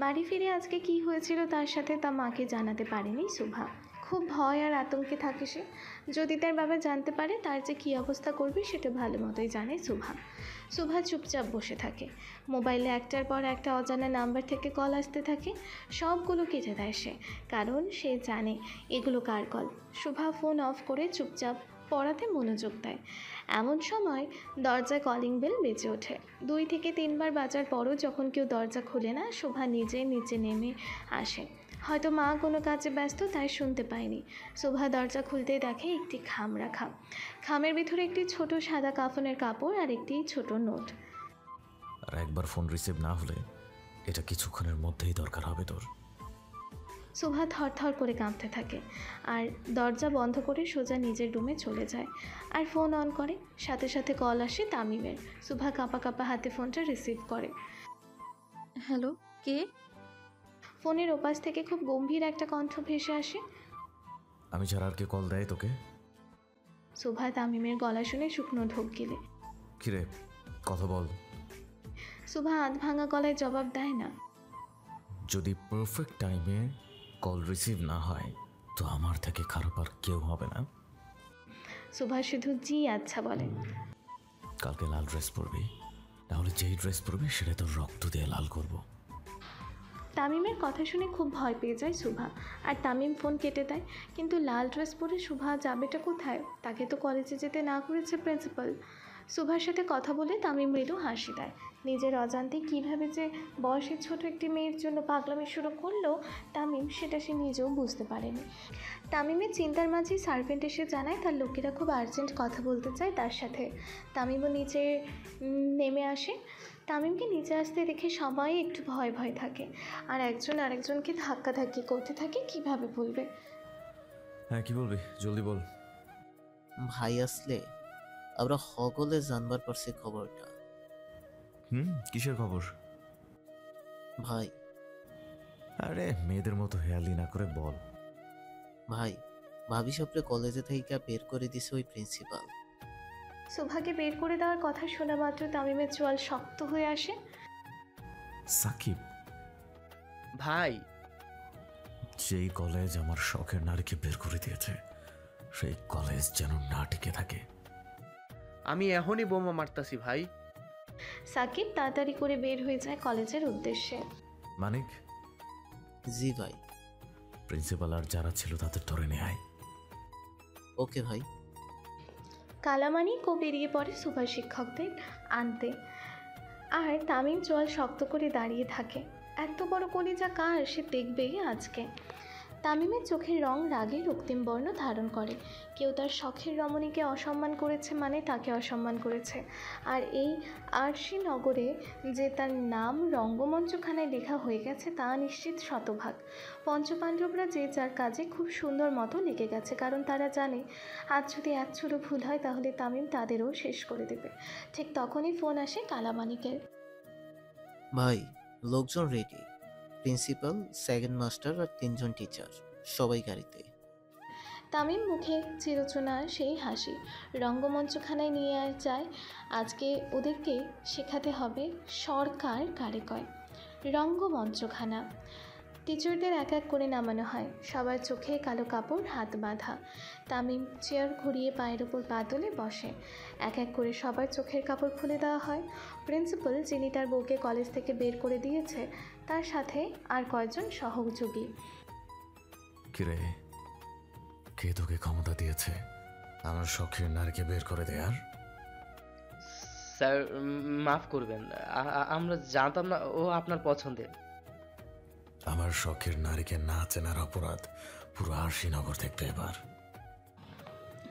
বাড়ি ফিরে আজকে কি হয়েছিল তার সাথে তা মাকে জানাতে পারেনি শুভা। খুব ভয় আর আতঙ্কে থাকে সে। যদি তার বাবা জানতে পারে তার যে কী অবস্থা করবে সেটা ভালো মতোই জানে শুভা। শুভা চুপচাপ বসে থাকে। মোবাইলে একটার পর একটা অজানা নাম্বার থেকে কল আসতে থাকে। সবগুলো কেটে দেয় সে, কারণ সে জানে এগুলো কার কল। শুভা ফোন অফ করে চুপচাপ পড়াতে মনোযোগ দেয়। এমন সময় দরজায় কলিং বেল বেজে ওঠে। 2 থেকে 3 বার বাজার পরও যখন কেউ দরজা খোলে না, শোভা নিজে নিচে নেমে আসে। হয়তো মা কোনো কাজে ব্যস্ত, তাই শুনতে পায়নি। শোভা দরজা খুলতেই দেখে একটি খাম রাখা। খামের ভিতরে একটি ছোট সাদা কাফনের কাপড় আর একটি ছোট নোট। আর একবার ফোন রিসিভ না হলে এটা কিছুক্ষণের মধ্যেই দরকার হবে তোর। শোভা থরথর করে কাঁপতে থাকে আর দরজা বন্ধ করে সোজা নিজের রুমে চলে যায় আর ফোন অন করে। সাথে সাথে কল আসে তামিমের। শোভা কাঁপা কাঁপা হাতে ফোনটা রিসিভ করে। হ্যালো, কে? ফোনের ওপাশ থেকে খুব গম্ভীর একটা কণ্ঠ ভেসে আসে। আমি ছাড়া আর কে কল দেয় তোকে? শোভা তামিমের গলা শুনে শুকনো ঢোক গিলে। কিরে, কথা বল। শোভা আধ ভাঙা গলায় জবাব দেয় না। যদি পারফেক্ট টাইমে কল রিসিভ না হয় তো আমার থেকে খারাপ আর কেউ হবে না। শোভা শুধু জি আচ্ছা বলে। কালকে লাল ড্রেস পরবি, তাহলে যেই ড্রেস পরবি সেটা তোর রক্ত দিয়ে লাল করব। তামিমের কথা শুনে খুব ভয় পেয়ে যায় শোভা, আর তামিম ফোন কেটে দেয়। কিন্তু লাল ড্রেস পরে শোভা যাবেটা কোথায়? তাকে তো কলেজে যেতে না করেছে প্রিন্সিপাল। শোভার সাথে কথা বলে তামিম মৃদু হাসি দেয়। নিজের অজান্তে কীভাবে যে বয়সের ছোট একটি মেয়ের জন্য পাগলামি শুরু করলো তামিম, সেটা সে নিজেও বুঝতে পারেনি। তামিমের চিন্তার মাঝে সার্ভেন্ট এসে জানায় তার লোকেরা খুব আর্জেন্ট কথা বলতে চায় তার সাথে। তামিমও নিচে নেমে আসে। তামিমকে নিচে আসতে দেখে সবাই একটু ভয় ভয় থাকে, আর একজন আরেকজনকে ধাক্কাধাক্কি করতে থাকে। কিভাবে বলবে? হ্যাঁ, কি বলবি? জলদি বল। ভাই আসলে আমরা সকলে জানবার পারছি খবরটা। কিসের খবর? ভাই আরে মেয়েদের মতো হেয়ালি না করে বল। ভাই ভাবি সবরে কলেজে থেকে বের করে দিছে ওই প্রিন্সিপাল। সুভাকে বের করে দেওয়ার কথা শোনা মাত্র তামিমের চোয়াল শক্ত হয়ে আসে। সাকিব, ভাই, যেই কলেজ আমার শখের নারীকে বের করে দিয়েছে সেই কলেজ যেন না টিকে থাকে। আমি এখনই বোমা মারতাছি ভাই। সাকিব তাড়াতাড়ি করে বের হয়ে যায় কলেজের উদ্দেশ্যে। মানিক, জি ভাই। প্রিন্সিপাল আর যারা ছিল তাদের ধরে নিয়ে আয়। ওকে ভাই। কালামানিকও বেরিয়ে পড়ে সুভাষ শিক্ষকদের আনতে, আর তামিম চোয়াল শক্ত করে দাঁড়িয়ে থাকে। এত বড় কলিজা কার সে দেখবেই আজকে। তামিমের চোখের রং রাগে রক্তিম বর্ণ ধারণ করে। কেউ তার শখের রমণীকে অসম্মান করেছে মানে তাকে অসম্মান করেছে। আর এই আরশি নগরে যে তার নাম রঙ্গমঞ্চখানায় লেখা হয়ে গেছে তা নিশ্চিত শতভাগ। পঞ্চপাণ্ডবরা যে যার কাজে খুব সুন্দর মতো লেগে গেছে, কারণ তারা জানে আজ যদি এক ছোটো ভুল হয় তাহলে তামিম তাদেরও শেষ করে দেবে। ঠিক তখনই ফোন আসে কালামানিকের। ভাই লোকজন রেডি, প্রিন্সিপাল, সেকেন্ড মাস্টার আর 3 জন টিচার, সবাই গাড়িতে। তামিম মুখে চিরচেনা সেই হাসি। রঙ্গমঞ্চখানায় নিয়ে যায়। আজকে ওদেরকে শেখাতে হবে সরকার কারে কয়। রঙ্গমঞ্চখানা। টিচারদের এক এক করে নামানো হয়। সবার চোখে কালো কাপড়, হাত বাঁধা। তামিম চেয়ার ঘুরিয়ে পায়ের ওপর পা তুলে বসে। এক এক করে সবার চোখের কাপড় খুলে দেওয়া হয়। প্রিন্সিপাল, যিনি তার বউকে কলেজ থেকে বের করে দিয়েছে, তার সাথে আর কয়েকজন সহযোগী। কিরে, কে তোকে ক্ষমতা দিয়েছে আমার শখের নারীকে বের করে দেয়ার? স্যার মাফ করবেন, আমরা জানতাম না ও আপনার পছন্দের। আমার শখের নারীকে না চেনার অপরাধ পুরো আরশিনগর দেখবে এবার।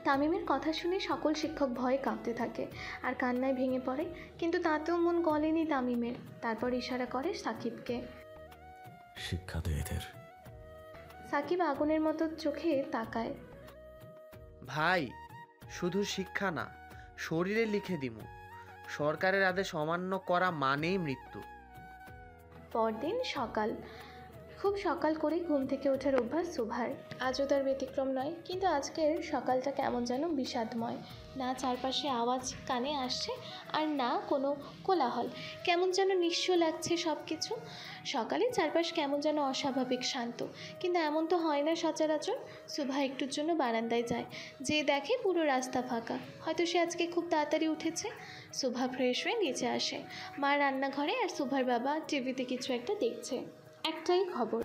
তামিমের কথা শুনে সকল শিক্ষক ভয়ে কাঁপতে থাকে আর কান্নায় ভেঙে পড়ে, কিন্তু তাতেও মন গলেনি তামিমের। তারপর ইশারা করে সাকিবকে। শিক্ষা দে এদের। সাকিব আগুনের মতো চোখে তাকায়। ভাই, শুধু শিক্ষা না, শরীরে লিখে দিমু। সরকারের আদেশ অমান্য করা মানেই মৃত্যু। পরদিন সকাল। খুব সকাল করে ঘুম থেকে ওঠার অভ্যাস সুভার। আজও তার ব্যতিক্রম নয়, কিন্তু আজকের সকালটা কেমন যেন বিষাদময়। না চারপাশে আওয়াজ কানে আসছে আর না কোনো কোলাহল। কেমন যেন নিঃস্ব লাগছে সব কিছু। সকালে চারপাশ কেমন যেন অস্বাভাবিক শান্ত, কিন্তু এমন তো হয় না সচরাচর। সুভা একটুর জন্য বারান্দায় যায়, যে দেখে পুরো রাস্তা ফাঁকা। হয়তো সে আজকে খুব তাড়াতাড়ি উঠেছে। সুভা ফ্রেশ হয়ে নিচে আসে। মা রান্নাঘরে আর সুভার বাবা টিভিতে কিছু একটা দেখছে। একটাই খবর,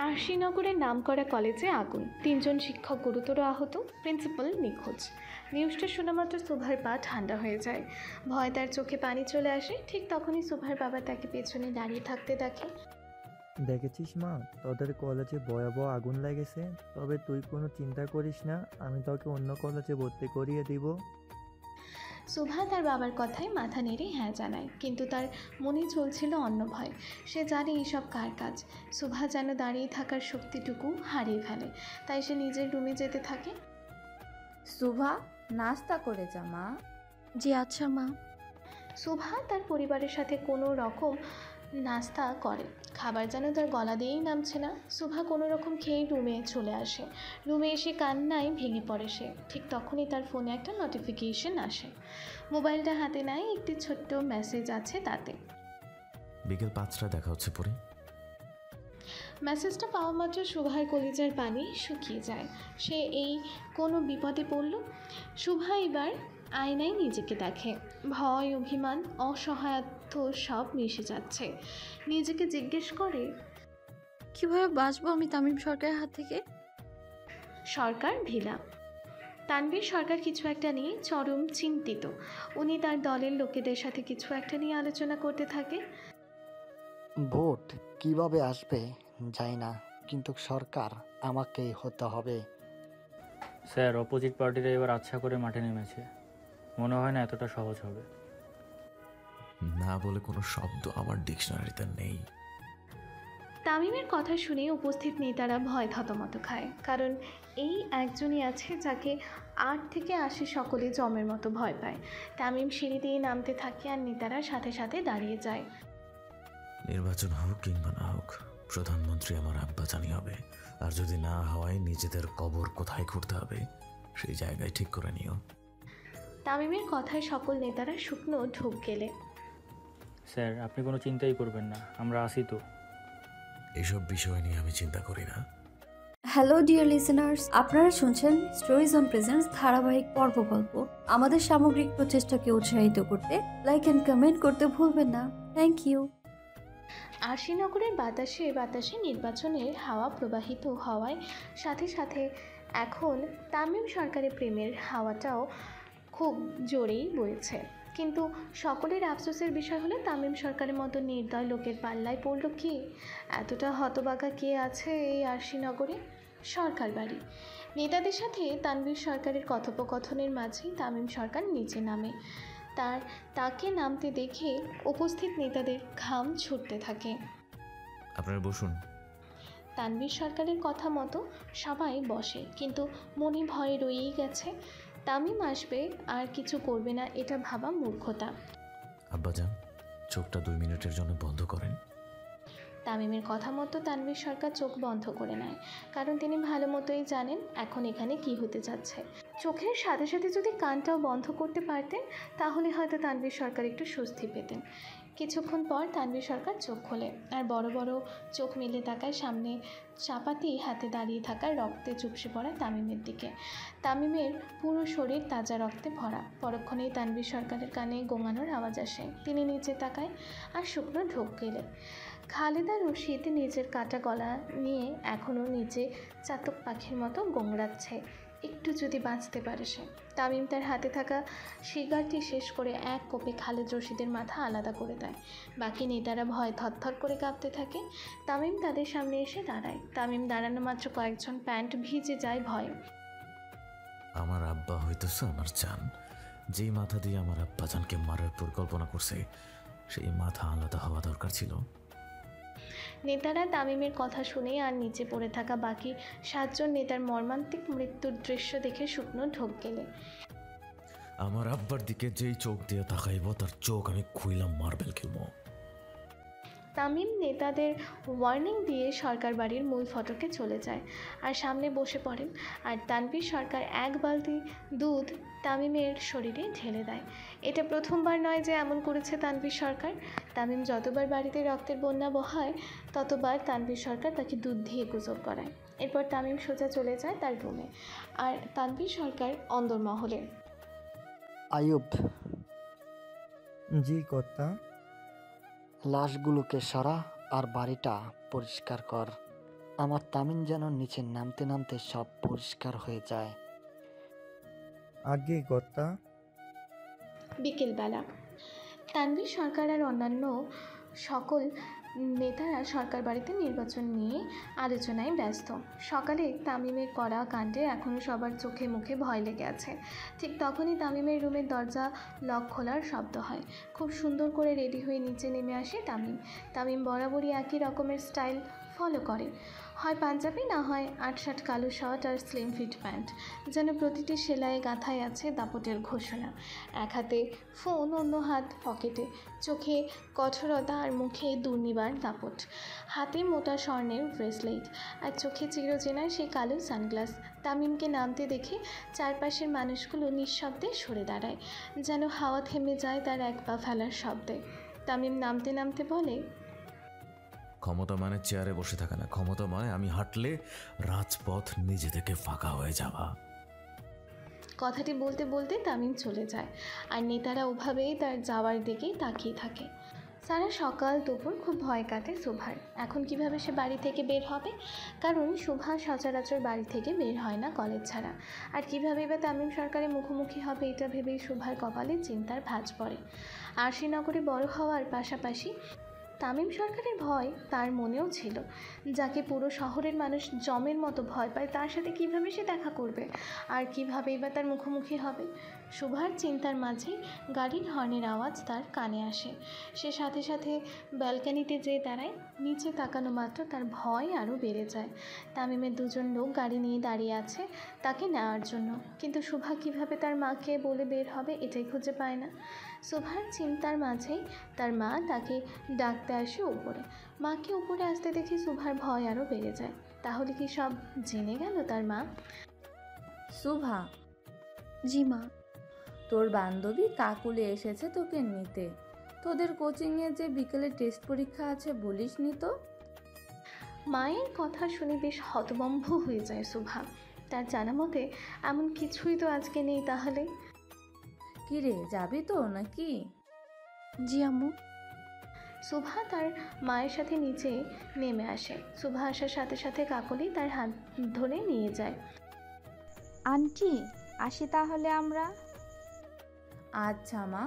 আরশিনগরের নামকরা কলেজে আগুন, 3 জন শিক্ষক গুরুতর আহত, প্রিন্সিপাল নিখোঁজ। নিউজটা শোনা মাত্র সুভার পা ঠান্ডা হয়ে যায়। ভয় তার চোখে পানি চলে আসে। ঠিক তখনই সুভার বাবা তাকে পেছনে দাঁড়িয়ে থাকতে দেখে। দেখেছিস মা, তোদের কলেজে ভয়াবহ আগুন লেগেছে। তবে তুই কোনো চিন্তা করিস না, আমি তোকে অন্য কলেজে ভর্তি করিয়ে দিব। সুভা তার বাবার কথায় মাথা নেড়ে হ্যাঁ জানায়, কিন্তু তার মনে চলছিল অন্য ভয়। সে জানে এইসব কার কাজ। সুভা যেন দাঁড়িয়ে থাকার শক্তিটুকু হারিয়ে ফেলে, তাই সে নিজের রুমে যেতে থাকে। সুভা, নাস্তা করে যা মা। জি আচ্ছা মা। সুভা তার পরিবারের সাথে কোনো রকম নাস্তা করে। খাবার যেন তার গলা দিয়েই নামছে না। সুভা কোনো রকম খেয়েই রুমে চলে আসে। রুমে এসে কান্নায় ভেঙে পড়ে সে। ঠিক তখনই তার ফোনে একটা নোটিফিকেশন আসে। মোবাইলটা হাতে নেয়, একটি ছোট্ট মেসেজ আছে তাতে। বিকেল 5টায় দেখা হচ্ছে পরে। মেসেজটা পাওয়া মাত্র সুভার কলিজার পানি শুকিয়ে যায়। সে এই কোনো বিপদে পড়ল। সুভা এবার আয়নায় নিজেকে দেখে। ভয়, অভিমান, অসহায়ত্ব সব মিশে যাচ্ছে। নিজেকে জিজ্ঞেস করে, কিভাবে বাঁচবো আমি তামিম সরকারের হাত থেকে? সরকার ভিলা। তানভীর সরকার কিছু একটা নিয়ে চরম চিন্তিত। উনি তার দলের লোকেদের সাথে কিছু একটা নিয়ে আলোচনা করতে থাকে। ভোট কিভাবে আসবে জানি না, কিন্তু সরকার আমাকেই হতে হবে। স্যার, অপোজিট পার্টিরা এবার আচ্ছা করে মাঠে নেমেছে। মনে হয় না এতটা সহজ হবে। না বলে কোনো শব্দ আমার ডিকশনারিতে নেই। তামিমের কথা শুনে উপস্থিত নেতারা ভয় থতমত খায়, কারণ এই একজনই আছে যাকে 8 থেকে 80 সকলে জমের মতো ভয় পায়। তামিম সিঁড়ি দিয়ে নামতে থাকে আর নেতারা সাথে সাথে দাঁড়িয়ে যায়। নির্বাচন হোক কিংবা না হোক, প্রধানমন্ত্রী আমার আব্বাজানই হবে। আর যদি না হওয়ায় নিজেদের কবর কোথায় খুঁড়তে হবে সেই জায়গায় ঠিক করে নিও। তামিমের কথায় সকল নেতারা শুকনো ঢোক গেলে। স্যার আপনি কোনো চিন্তাই করবেন না, আমরা আসি তো। এসব বিষয় নিয়ে আমি চিন্তা করি না। হ্যালো ডিয়ার লিসেনার্স, আপনারা শুনছেন স্টোরিজ অন প্রেজেন্টস ধারাবাহিক পর্ব গল্প। আমাদের সামগ্রিক প্রচেষ্টাকে উৎসাহিত করতে লাইক অ্যান্ড কমেন্ট করতে ভুলবেন না। Thank you. আরশিনগরের বাতাসে বাতাসে নির্বাচনের হাওয়া প্রবাহিত হওয়ায় সাথে সাথে এখন তামিম সরকারের প্রেমের হাওয়াটাও খুব জোরেই বইছে। কিন্তু সকলের আফসোসের বিষয় হলো তামিম সরকারের মতো নির্দয় লোকের পাল্লায় পড়ল কে? এতটা হতবাগা কে আছে এই আরশিনগরে? সরকার বাড়ি। নেতাদের সাথে তানভীর সরকারের কথোপকথনের মাঝেই তামিম সরকার নিচে নামে। তাকে নামতে দেখে উপস্থিত নেতাদের ঘাম ছুটতে থাকে। আপনারা বসুন। তানভীর সরকারের কথা মতো সবাই বসে, কিন্তু মনে ভয় রয়েই গেছে। তামিম আসবে আর কিছু করবে না, এটা ভাবা মূর্খতা। আব্বাজান, চোখটা 2 মিনিটের জন্য বন্ধ করেন। তামিমের কথা মতো তানভীর সরকার চোখ বন্ধ করে নেয়, কারণ তিনি ভালো মতোই জানেন এখন এখানে কি হতে যাচ্ছে। চোখের সাথে সাথে যদি কানটাও বন্ধ করতে পারতেন তাহলে হয়তো তানভীর সরকার একটু স্বস্তি পেতেন। কিছুক্ষণ পর তানভীর সরকার চোখ খোলে আর বড় বড় চোখ মেলে তাকায় সামনে চাপাতি হাতে দাঁড়িয়ে থাকা রক্তে চুপসে পড়া তামিমের দিকে। তামিমের পুরো শরীর তাজা রক্তে ভরা। পরক্ষণেই তানভীর সরকারের কানে গোঙানোর আওয়াজ আসে। তিনি নিচে তাকায় আর শুকনো ঢোক গেলে। খালেদা রশিদ নিজের কাটা গলা নিয়ে এখনও নিচে চাতক পাখির মতো গোংড়াচ্ছে। একটু যদি বাঁচতে পারে সে। তামিম তার হাতে থাকা সিগারটি শেষ করে এক কোপে খালেদ রশিদের মাথা আলাদা করে দেয়। বাকি নেতারা ভয় থরথর করে কাঁপতে থাকে। তামিম তাদের সামনে এসে দাঁড়ায়। তামিম দাঁড়ানো মাত্র কয়েকজন প্যান্ট ভিজে যায় ভয়ে। আমার আব্বা হইতেছে আমার জান। যেই মাথা দিয়ে আমার আব্বাজানকে মারার পরিকল্পনা করছে সেই মাথা আলাদা হওয়া দরকার ছিল। নেতারা তামিমের কথা শুনে আর নিচে পড়ে থাকা বাকি 7 জন নেতার মর্মান্তিক মৃত্যুর দৃশ্য দেখে শুকনো ঢোক গেলে। আমার আব্বার দিকে যেই চোখ দিয়ে তাকাইব তার চোখ আমি খুইলাম মার্বেল খেলবো। তামিম নেতাদের ওয়ার্নিং দিয়ে সরকার বাড়ির মূল ফটকে চলে যায় আর সামনে বসে পড়েন। আর তানভীর সরকার এক বালতি দুধ তামিমের শরীরে ঢেলে দেয়। এটা প্রথমবার নয় যে এমন করেছে তানভীর সরকার। তামিম যতবার বাড়িতে রক্তের বন্যা বহায় ততবার তানভীর সরকার তাকে দুধ দিয়ে গোসল করায়। এরপর তামিম সোজা চলে যায় তার রুমে, আর তানভীর সরকার অন্দরমহলে। আয়ুব, জি কর্তা। লাশগুলোকে সরা আর বাড়িটা পরিষ্কার কর। আমার তামিম যেন নিচে নামতে নামতে সব পরিষ্কার হয়ে যায়। আগে কর্তা। বিকেলবেলা তানভীর সরকার আর অন্যান্য সকল নেতারা সরকার বাড়িতে নির্বাচন নিয়ে আলোচনায় ব্যস্ত। সকালে তামিমের করা কাণ্ডে এখনও সবার চোখে মুখে ভয় লেগে আছে। ঠিক তখনই তামিমের রুমের দরজা লক খোলার শব্দ হয়। খুব সুন্দর করে রেডি হয়ে নিচে নেমে আসে তামিম বরাবরই একই রকমের স্টাইল ফলো করে, হয় পাঞ্জাবি না হয় ৮-৬ কালো শার্ট আর স্লিম ফিট প্যান্ট। যেন প্রতিটি সেলাইয়ে গাঁথায় আছে দাপটের ঘোষণা। এক হাতে ফোন, অন্য হাত পকেটে, চোখে কঠোরতা আর মুখে দুর্নিবার দাপট। হাতে মোটা স্বর্ণের ব্রেসলেট আর চোখে চিরচেনা সেই কালো সানগ্লাস। তামিমকে নামতে দেখে চারপাশের মানুষগুলো নিঃশব্দে সরে দাঁড়ায়, যেন হাওয়া থেমে যায় তার এক পা ফেলার শব্দে। তামিম নামতে নামতে বলে, ক্ষমতা মানে চেয়ারে বসে থাকা না, ক্ষমতা মানে আমি হাঁটলে রাজপথ নিজে থেকে ফাঁকা হয়ে যাওয়া। কথাটি বলতে বলতে তামিম চলে যায় আর নেতারা ওভাবেই তার যাওয়ার দিকেই তাকিয়ে থাকে। সারা সকাল দুপুর খুব ভয় কাটে শোভার। এখন কিভাবে সে বাড়ি থেকে বের হবে? কারণ শোভা সচরাচর বাড়ি থেকে বের হয় না কলেজ ছাড়া। আর কিভাবে বা তামিম সরকারের মুখোমুখি হবে এটা ভেবেই শোভার কপালে চিন্তার ভাঁজ পড়ে। আরশিনগরে বড় হওয়ার পাশাপাশি তামিম সরকারের ভয় তার মনেও ছিল। যাকে পুরো শহরের মানুষ জমের মতো ভয় পায়, তার সাথে কিভাবে সে দেখা করবে আর কীভাবেই বা তার মুখোমুখি হবে। শুভার চিন্তার মাঝেই গাড়ির হর্নের আওয়াজ তার কানে আসে। সে সাথে সাথে ব্যালকানিতে যেয়ে দাঁড়ায়। নিচে তাকানো মাত্র তার ভয় আরও বেড়ে যায়। তামিমের দুজন লোক গাড়ি নিয়ে দাঁড়িয়ে আছে তাকে নেওয়ার জন্য, কিন্তু শুভা কিভাবে তার মাকে বলে বের হবে এটাই খুঁজে পায় না। শুভার চিন্তার মাঝেই তার মা তাকে ডাকতে আসে উপরে। মাকে উপরে আসতে দেখে শুভার ভয় আরও বেড়ে যায়। তাহলে কি সব জেনে গেল তার মা? শুভা, জি মা। তোর বান্ধবী কাকুলি এসেছে তোকে নিতে। তোদের কোচিংয়ে যে বিকেলে টেস্ট পরীক্ষা আছে বলিসনি তো? মায়ের কথা শুনে বেশ হতভম্ব হয়ে যায় শুভা। তার জানা মতে এমন কিছুই তো আজকে নেই। তাহলে কিরে, যাবি তো নাকি? জি আম্মু। শুভা তার মায়ের সাথে নিচে নেমে আসে। শুভা আসার সাথে সাথে কাকলি তার হাত ধরে নিয়ে যায়। আন্টি আসি তাহলে আমরা? আচ্ছা মা,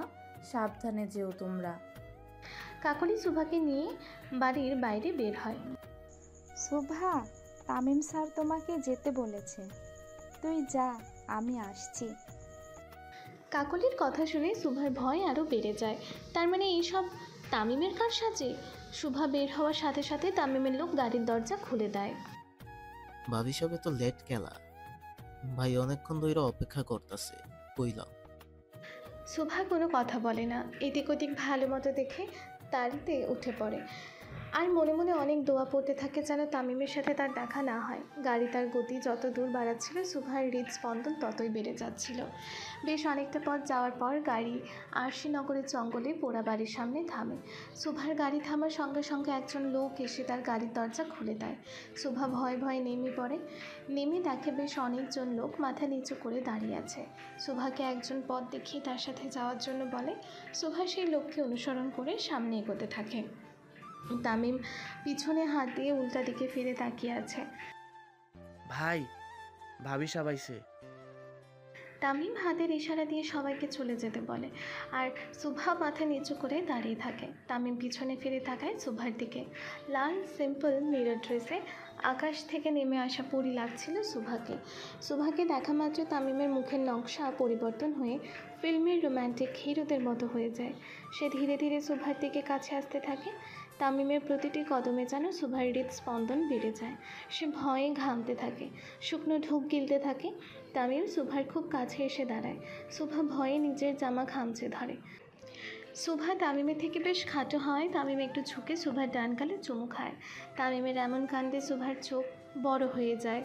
সাবধানে যেও তোমরা। কাকলি শুভাকে নিয়ে বাড়ির বাইরে বের হয়। শুভা, তামিম স্যার তোমাকে যেতে বলেছে, তুই যা, আমি আসছি। কাকলির কথা শুনে শুভার ভয় আরও বেড়ে যায়। তার মানে এইসব তামিমের কার সাজে? শুভা বের হওয়ার সাথে সাথে তামিমের লোক গাড়ির দরজা খুলে দেয়। ভাবি সবে তো লেট গেলা, ভাই অনেকক্ষণ ধরে অপেক্ষা করতেছে, কইলাম। শুভা কোনো কথা বলে না। এদিক ওদিক ভালো মতো দেখে তাড়িতে উঠে পড়ে আর মনে মনে অনেক দোয়া পড়তে থাকে যেন তামিমের সাথে তার দেখা না হয়। গাড়ি তার গতি যত দূর বাড়াচ্ছিল শুভার হৃদস্পন্দন ততই বেড়ে যাচ্ছিল। বেশ অনেকটা পথ যাওয়ার পর গাড়ি আরশিনগরের জঙ্গলে পোড়া বাড়ির সামনে থামে। শুভার গাড়ি থামার সঙ্গে সঙ্গে একজন লোক এসে তার গাড়ির দরজা খুলে দেয়। শুভা ভয়ে ভয়ে নেমে পড়ে। নেমে দেখে বেশ অনেকজন লোক মাথা নিচু করে দাঁড়িয়ে আছে। শুভাকে একজন পথ দেখিয়ে তার সাথে যাওয়ার জন্য বলে। শুভা সেই লোককে অনুসরণ করে সামনে এগোতে থাকে। তামিম পিছনে হাত দিয়ে উল্টা দিকে ফিরে তাকিয়ে আছে। ভাই, ভাবি সাবাইছে। তামিম হাতের ইশারা দিয়ে সবাইকে চলে যেতে বলে আর শুভা মাথা নিচু করে দাঁড়িয়ে থাকে। তামিম পিছনে ফিরে তাকায় শুভার দিকে। লাল সিম্পল মিরর ড্রেসে আকাশ থেকে নেমে আসা পরি লাগছিল শুভাকে। শুভাকে দেখা মাত্র তামিমের মুখের নকশা পরিবর্তন হয়ে ফিল্মের রোম্যান্টিক হিরোদের মতো হয়ে যায়। সে ধীরে ধীরে শুভার দিকে কাছে আসতে থাকে। তামিমের প্রতিটি কদমে যেন শুভার হৃদস্পন্দন বেড়ে যায়। সে ভয়ে ঘামতে থাকে, শুকনো ঢোক গিলতে থাকে। তামিম শুভার খুব কাছে এসে দাঁড়ায়। শুভা ভয়ে নিজের জামা খামচে ধরে। শুভা তামিমের থেকে বেশ খাটো হয়। তামিম একটু ঝুঁকে শুভার ডান গালে চুমু খায়। তামিমের এমন কাণ্ডে শুভার চোখ বড় হয়ে যায়।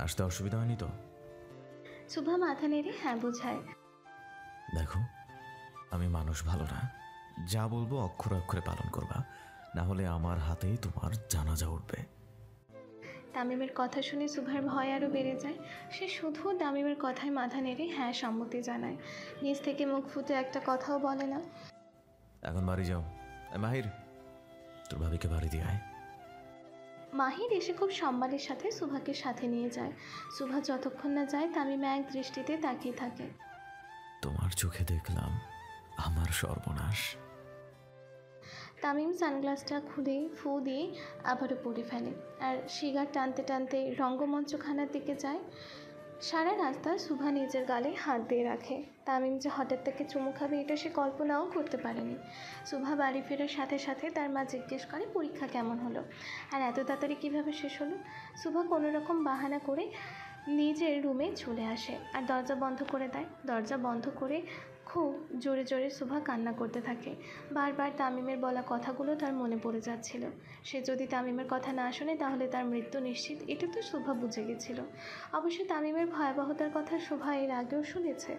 আসতে অসুবিধা হয়নি তো? শুভা মাথা নেড়ে হ্যাঁ বোঝায়। দেখো, আমি মানুষ ভালো না, যা বলবো অক্ষরে অক্ষরে পালন করবা, না হলে আমার হাতেই তোমার জানাজা উঠবে। তামিমের কথা শুনে শুভার ভয় আরও বেড়ে যায়। সে শুধু তামিমের কথায় মাথা নেড়ে হ্যাঁ সম্মতি জানায়। নিজ থেকে মুখ ফুটে একটা কথাও বলে না। এখন বাড়ি যাও। মাহির, তোর ভাবিকে বাড়ি দিয়ে আয়। মাহির এসে খুব সম্মানের সাথে শুভাকে সাথে নিয়ে যায়। শুভা যতক্ষণ না যায় তামিম এক দৃষ্টিতে তাকিয়ে থাকে। তোমার চোখে দেখলাম আমার সর্বনাশ। তামিম সানগ্লাসটা খুলে ফু দিয়ে আবারও পরে ফেলে আর সিগার টানতে টানতে রঙ্গমঞ্চখানার দিকে যায়। সারা রাস্তা শুভা নিজের গালে হাত দিয়ে রাখে। তামিম যে হঠাৎ তাকে চুমু খাবে এটা সে কল্পনাও করতে পারেনি। শুভা বাড়ি ফেরার সাথে সাথে তার মা জিজ্ঞেস করে পরীক্ষা কেমন হলো আর এত তাড়াতাড়ি কীভাবে শেষ হলো। শুভা কোনো রকম বাহানা করে নিজের রুমে চলে আসে আর দরজা বন্ধ করে দেয়। দরজা বন্ধ করে খুব জোরে জোরে শুভা কান্না করতে থাকে। বারবার তামিমের বলা কথাগুলো তার মনে পড়ে যাচ্ছিল। সে যদি তামিমের কথা না শোনে তাহলে তার মৃত্যু নিশ্চিত, এটা তো শুভা বুঝে গেছিল। অবশ্য তামিমের ভয়াবহতার কথা শুভা এর আগেও শুনেছে।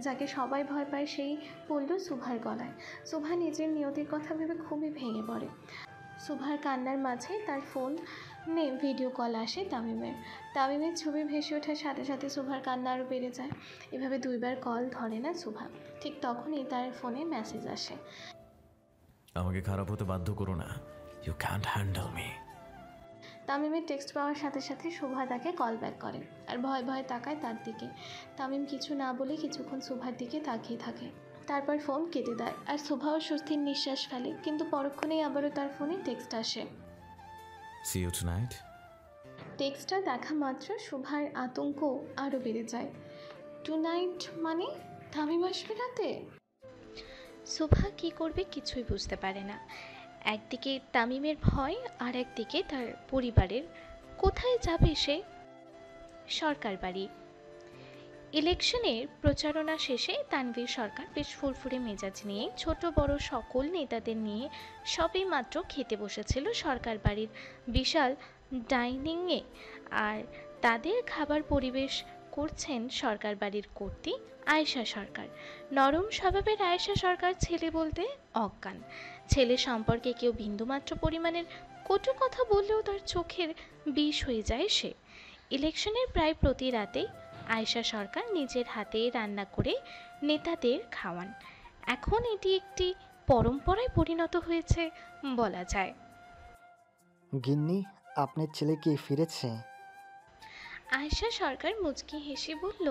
যাকে সবাই ভয় পায় সেই পড়ল শুভার গলায়। শুভা নিজের নিয়তির কথা ভেবে খুবই ভেঙে পড়ে। শুভার কান্নার মাঝে তার ফোনে ভিডিও কল আসে তামিমের ছবি ভেসে ওঠার সাথে সাথে শুভার কান্না আরও বেড়ে যায়। এভাবে দুইবার কল ধরে না শুভা। ঠিক তখনই তার ফোনে মেসেজ আসে। আমাকে খারাপ হতে বাধ্য করো না, ইউ ক্যান্ট হ্যান্ডেল মি। তামিমের টেক্সট পাওয়ার সাথে সাথে শুভা তাকে কল ব্যাক করে আর ভয় ভয় তাকায় তার দিকে। তামিম কিছু না বলে কিছুক্ষণ শুভার দিকে তাকিয়ে থাকে। তারপর ফোন কেটে দেয় আর শুভাও স্বস্তির নিঃশ্বাস ফেলে, কিন্তু পরক্ষণেই আবারও তার ফোনে টেক্সট আসে। See you tonight. টেক্সটটা দেখা মাত্র শুভার আতঙ্ক আরও বেড়ে যায়। টুনাইট মানে তামিম আসবে রাতে? শুভা কী করবে কিছুই বুঝতে পারে না। একদিকে তামিমের ভয় আর একদিকে তার পরিবারের। কোথায় যাবে সে? সরকার বাড়ি। ইলেকশনের প্রচারণা শেষে তানভীর সরকার বেশ ফুরফুরে মেজাজ নিয়ে ছোট বড় সকল নেতাদের নিয়ে সবে মাত্র খেতে বসেছিল সরকার বাড়ির বিশাল ডাইনিংয়ে। আর তাদের খাবার পরিবেশ করছেন সরকার বাড়ির কর্ত্রী আয়েশা সরকার। নরম স্বভাবের আয়েশা সরকার ছেলে বলতে অজ্ঞান। ছেলে সম্পর্কে কেউ বিন্দুমাত্র পরিমাণের কটু কথা বললেও তার চোখের বিষ হয়ে যায় সে। ইলেকশনের প্রায় প্রতি রাতেই আয়েশা সরকার নিজের হাতে রান্না করে নেতাদের খাওয়ান। এখন এটি একটি পরম্পরায় পরিণত হয়েছে বলা যায়। গিন্নি, আপনার ছেলে কি ফিরেছে? আয়েশা সরকার মুচকি হেসে বলল,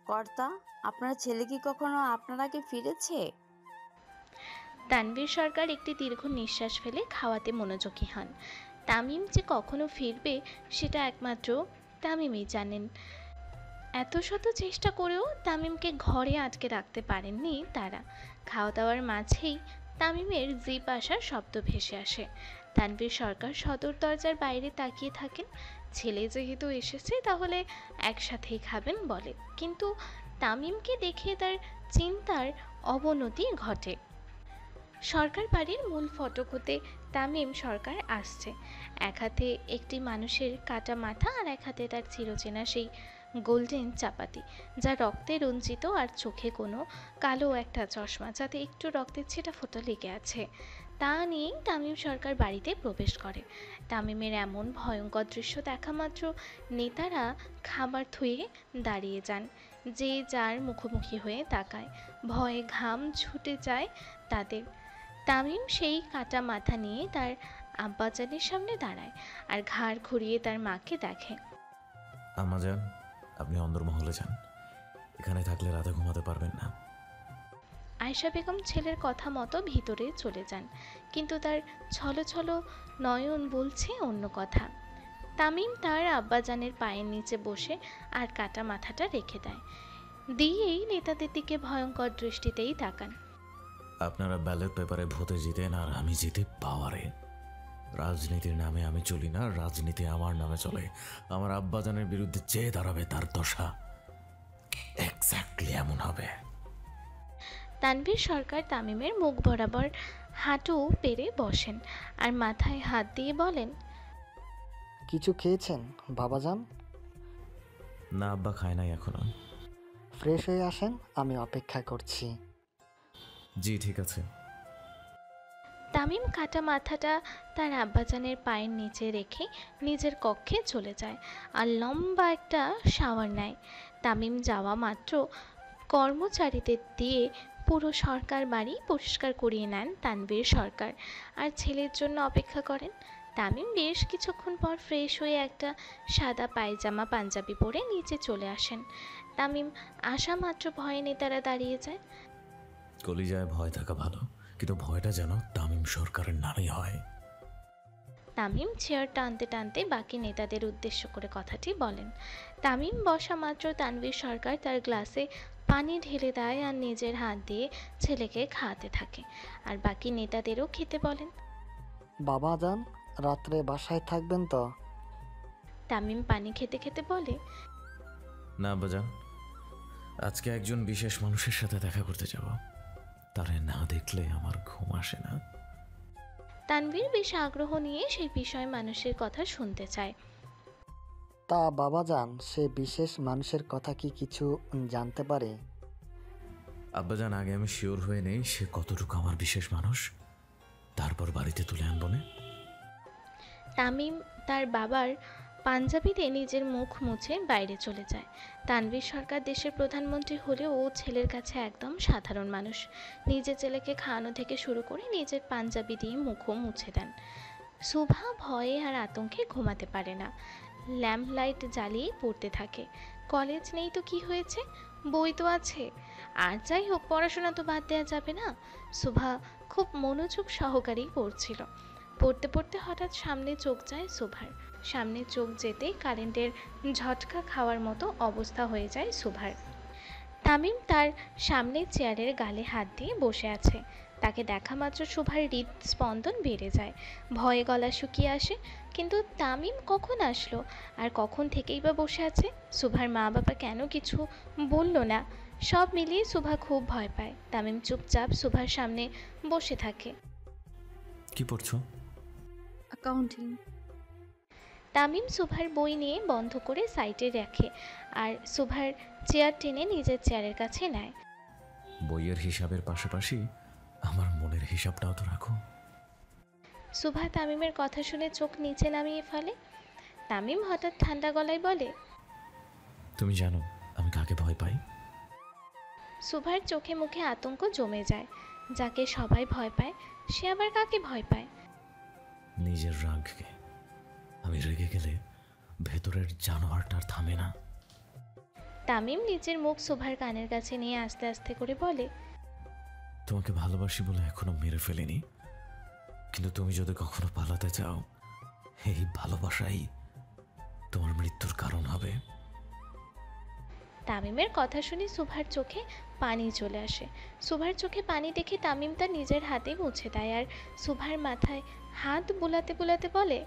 কর্তা, আপনার ছেলে কি কখনো আপনার আগে ফিরেছে? তানভীর সরকার একটি দীর্ঘ নিঃশ্বাস ফেলে খাওয়াতে মনোযোগী হন। তামিম যে কখনো ফিরবে সেটা একমাত্র তামিমই জানেন। এত শত চেষ্টা করেও তামিমকে ঘরে আটকে রাখতে পারেননি তারা। খাওয়া দাওয়ার মাঝেই তামিমের জিপ আসার শব্দ ভেসে আসে। তানভীর সরকার সদর দরজার বাইরে তাকিয়ে থাকেন। ছেলে যেহেতু এসেছে তাহলে একসাথেই খাবেন বলে, কিন্তু তামিমকে দেখে তার চিন্তার অবনতি ঘটে। সরকার বাড়ির মূল ফটক হতে তামিম সরকার আসছে। এক হাতে একটি মানুষের কাটা মাথা আর এক হাতে তার চিরচেনা সেই গোল্ডেন চাপাতি, যা রক্তে রঞ্জিত, আর চোখে কোনো কালো একটা চশমা যাতে একটু রক্তের ছিটা ফোঁটা লেগে আছে। তা নিয়েই তামিম সরকার বাড়িতে প্রবেশ করে। তামিমের এমন ভয়ঙ্কর দৃশ্য দেখা মাত্র নেতারা খাবার থুয়ে দাঁড়িয়ে যান। যে যার মুখোমুখি হয়ে তাকায়, ভয়ে ঘাম ছুটে যায় তাদের। তামিম সেই কাটা মাথা নিয়ে তার আব্বাজানের সামনে দাঁড়ায় আর ঘাড় ঘুরিয়ে তার মাকে দেখে। আম্মা যান, আপনি অন্দরমহলে যান, এখানে থাকলে রাতে ঘুমাতে পারবেন না। আয়েশা বেগম ছেলের কথা মতো ভিতরে চলে যান, কিন্তু তার ছলো ছলো নয়ন বলছে অন্য কথা। তামিম তার আব্বাজানের পায়ের নিচে বসে আর কাটা মাথাটা রেখে দেয়, দিয়েই নেতাদের দিকে ভয়ঙ্কর দৃষ্টিতেই তাকান। আপনারা ব্যালট পেপারে ভোটে জিতেন আর আমি জিতে পাওয়ারে। রাজনীতির নামে আমি চলি না, রাজনীতি আমার নামে চলে। আমার আব্বাজানের বিরুদ্ধে যে দাঁড়াবে তার দশা এক্স্যাক্টলি এমন হবে। তানভীর সরকার তামিমের মুখ বরাবর হাঁটু পেরে বসেন আর মাথায় হাত দিয়ে বলেন, কিছু খেয়েছেন বাবাজান? না আব্বা, খায় নাই এখনো। ফ্রেশ হয়ে আসেন, আমি অপেক্ষা করছি। জি ঠিক আছে। তামিম কাটা মাথাটা তার আব্বাজানের পায়ের নিচে রেখে নিজের কক্ষে চলে যায় আর লম্বা একটা শাওয়ার নেয়। তামিম যাওয়া মাত্র কর্মচারীদের দিয়ে পুরো সরকার বাড়ি পরিষ্কার করিয়ে নেন তানভীর সরকার আর ছেলের জন্য অপেক্ষা করেন। তামিম বেশ কিছুক্ষণ পর ফ্রেশ হয়ে একটা সাদা পায়জামা পাঞ্জাবি পরে নিচে চলে আসেন। তামিম আসা মাত্র ভয়ে নেতারা দাঁড়িয়ে যায়। কলিজায় ভয় থাকা ভালো, কিন্তু ভয়টা যেন তামিম সরকারের নামেই হয়। তামিম চেয়ার টানতে টানতে বাকি নেতাদের উদ্দেশ্য করে কথাটি বলেন। তামিম বসা মাত্র তানভীর সরকার তার গ্লাসে পানি ঢেলে দেয় আর নিজের হাত দিয়ে ছেলেকে খাওয়াতে থাকে, আর বাকি নেতাদেরও খেতে বলেন। বাবাজান, রাত্রে বাসায় থাকবেন তো? তামিম পানি খেতে খেতে বলে, না আব্বাজান, আজকে একজন বিশেষ মানুষের সাথে দেখা করতে যাব, তারে না দেখলে আমার ঘুম আসে না। তানভীর বেশ আগ্রহ নিয়ে সেই বিষয় মানুষের কথা শুনতে চায়। তা বাবাজান, সে বিশেষ মানুষের কথা কি কিছু জানতে পারে? আব্বাজান, আগে আমি শিওর হয়ে নেই সে কতটুকু আমার বিশেষ মানুষ, তারপর বাড়িতে তুলে আনবো না। তামিম তার বাবার পাঞ্জাবিতে নিজের মুখ মুছে বাইরে চলে যায়। তানভীর সরকার দেশের প্রধানমন্ত্রী হলেও ও ছেলের কাছে একদম সাধারণ মানুষ। নিজের ছেলেকে খাওয়ানো থেকে শুরু করে নিজের পাঞ্জাবি দিয়ে মুখও মুছে দেন। শুভা ভয়ে আর আতঙ্কে ঘুমাতে পারে না, ল্যাম্প লাইট জ্বালিয়ে পড়তে থাকে। কলেজ নেই তো কি হয়েছে, বই তো আছে। আর যাই হোক, পড়াশোনা তো বাদ দেওয়া যাবে না। শুভা খুব মনোযোগ সহকারেই পড়ছিল। পড়তে পড়তে হঠাৎ সামনে চোখ যায় শুভার। সামনে চোখ যেতেই কারেন্টের ঝটকা খাওয়ার মতো অবস্থা হয়ে যায় শুভার। তামিম তার সামনে চেয়ারের গালে হাত দিয়ে বসে আছে। তাকে দেখা মাত্র শুভার হৃদস্পন্দন বেড়ে যায়, ভয়ে গলা শুকিয়ে আসে। কিন্তু তামিম কখন আসলো আর কখন থেকেই বা বসে আছে? শুভার মা বাবা কেন কিছু বলল না? সব মিলিয়ে শুভা খুব ভয় পায়। তামিম চুপচাপ শুভার সামনে বসে থাকে। কি পড়ছো? অ্যাকাউন্টিং। তামিম শুভার বই নিয়ে বন্ধ করে সাইডে রাখে আর শুভার চেয়ার টেনে নিজের চেয়ারের কাছে নেয়। বইয়ের হিসাবের পাশাপাশি আমার মনের হিসাবটাও তো রাখো। শুভা তামিমের কথা শুনে চোখ নিচে নামিয়ে ফেলে। তামিম হঠাৎ ঠান্ডা গলায় বলে, তুমি জানো আমি কাকে ভয় পাই? শুভার চোখে মুখে আতঙ্ক জমে যায়। যাকে সবাই ভয় পায় সে আবার কাকে ভয় পায়? নিজের রাগকে। আমি রেগে গেলে ভেতরের জানোয়ারটার থামে না। তামিম নিজের মুখ শুভার কানের কাছে নিয়ে আস্তে আস্তে করে বলে, তোমাকে ভালোবাসি বলে এখনো মেরে ফেলিনি, কিন্তু তুমি যদি কখনো পালাতে চাও, এই ভালোবাসাই তোমার মৃত্যুর কারণ হবে। তামিমের কথা শুনে শুভার চোখে পানি চলে আসে। শুভার চোখে পানি দেখে তামিম তার নিজের হাতে মুছে দেয় আর শুভার মাথায় হাত বুলাতে বুলাতে বলে,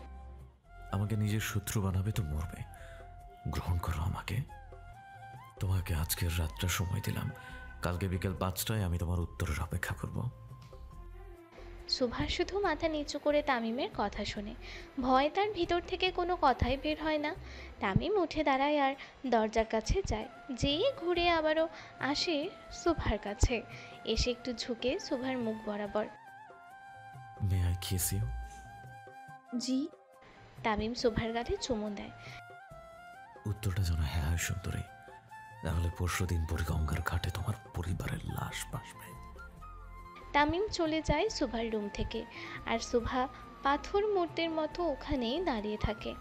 আমাকে নিজের শত্রু বানাবে তো মরবে, গ্রহণ করো আমাকে। তোমাকে আজকের রাতটা সময় দিলাম, কালকে বিকেল 5টায় আমি তোমার উত্তরের অপেক্ষা করব। শুভা শুধু মাথা নিচু করে তামিমের কথা শোনে। ভয় তার ভিতর থেকে কোনো কথাই বের হয় না। তামিম উঠে দাঁড়ায় আর দরজার কাছে যায়। যেই ঘুরে আবারও আসে শুভার কাছে, এসে একটু ঝুঁকে শুভার মুখ বরাবর। May I kiss you? জি। তামিম শুভার গালে চুমু দেয়। উত্তরটা যেন হ্যাঁ হয় সুন্দরী, নাহলে পরশুদিন পরে গঙ্গার ঘাটে তোমার পরিবারের লাশ ভাসবে। তামিম চলে যায় শুভার রুম থেকে আর শুভা পাথর মূর্তির মতো ওখানেই দাঁড়িয়ে থাকে।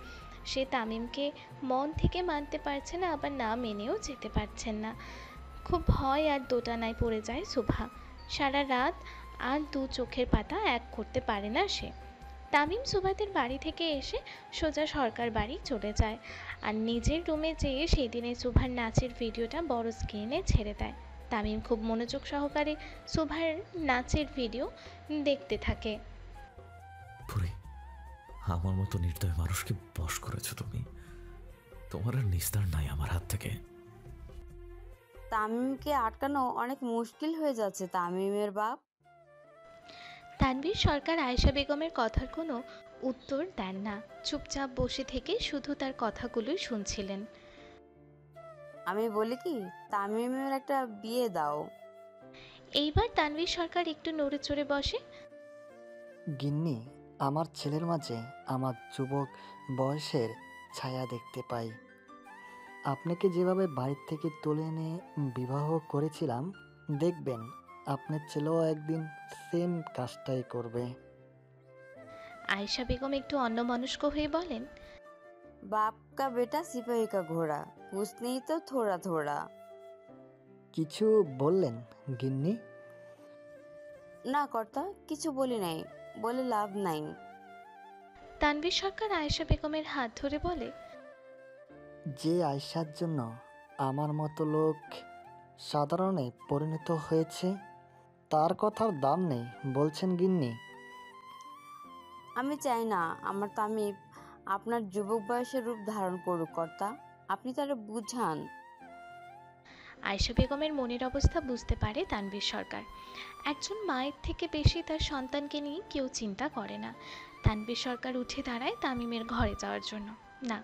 সে তামিমকে মন থেকে মানতে পারছে না, আবার না মেনেও যেতে পারছেন না। খুব ভয় আর দোটানায় পড়ে যায় শুভা। সারা রাত আর দু চোখের পাতা এক করতে পারে না সে। তামিম শুভাদের বাড়ি থেকে এসে সোজা সরকার বাড়ি চলে যায় আর নিজের রুমে যেয়ে সেই দিনে শুভার নাচের ভিডিওটা বড় স্ক্রিনে ছেড়ে দেয়। তামিম খুব মনোযোগ সহকারে শুভার নাচের ভিডিও দেখতে থাকে। পুরি, আমার মতো নির্দয় মানুষকে বশ করেছো তুমি। তোমার আর নিস্তার নাই আমার হাত থেকে। তামিমকে আটকানো অনেক মুশকিল হয়ে যাচ্ছে তামিমের বাপ। তানভীর সরকার আয়েশা বেগমের কথার কোনো উত্তর দেন না। চুপচাপ বসে থেকে শুধু তার কথাগুলোই শুনছিলেন। আমি বলি কি, তামিমের একটা বিয়ে দাও। এইবার তানভীর সরকার একটু নড়ে চড়ে বসে। গিন্নি, আমার ছেলের মাঝে আমার যুবক বয়সের ছায়া দেখতে পাই। আপনাকে যেভাবে বাড়ির থেকে তুলে এনে বিবাহ করেছিলাম, দেখবেন আপনার ছেলেও একদিন সেম কাজটাই করবে। আয়েশা বেগম একটু অন্যমনস্ক হয়ে বলেন, बाप का बेटा सिपाही का घोड़ा, कुछ नहीं तो थोड़ा थोड़ा। কিছু বললেন গিন্নি? না কর্তা, কিছু বলি নাই, বলে লাভ নাই। তানভীর সরকার আয়েশা বেগমের হাত ধরে বলে, যে আয়সার জন্য আমার মতো লোক সাধারণে পরিণত হয়েছে, তার কথার দাম নেই বলছেন গিন্নি? আমি চাই না আমার তামিম আপনার যুবক বয়সের রূপ ধারণ করুক কর্তা, আপনি তারা বুঝান। আয়েশা বেগমের মনের অবস্থা বুঝতে পারে তানভীর সরকার। একজন মায়ের থেকে বেশি তার সন্তানকে নিয়ে কেউ চিন্তা করে না। তানভীর সরকার উঠে দাঁড়ায় তামিমের ঘরে যাওয়ার জন্য। না,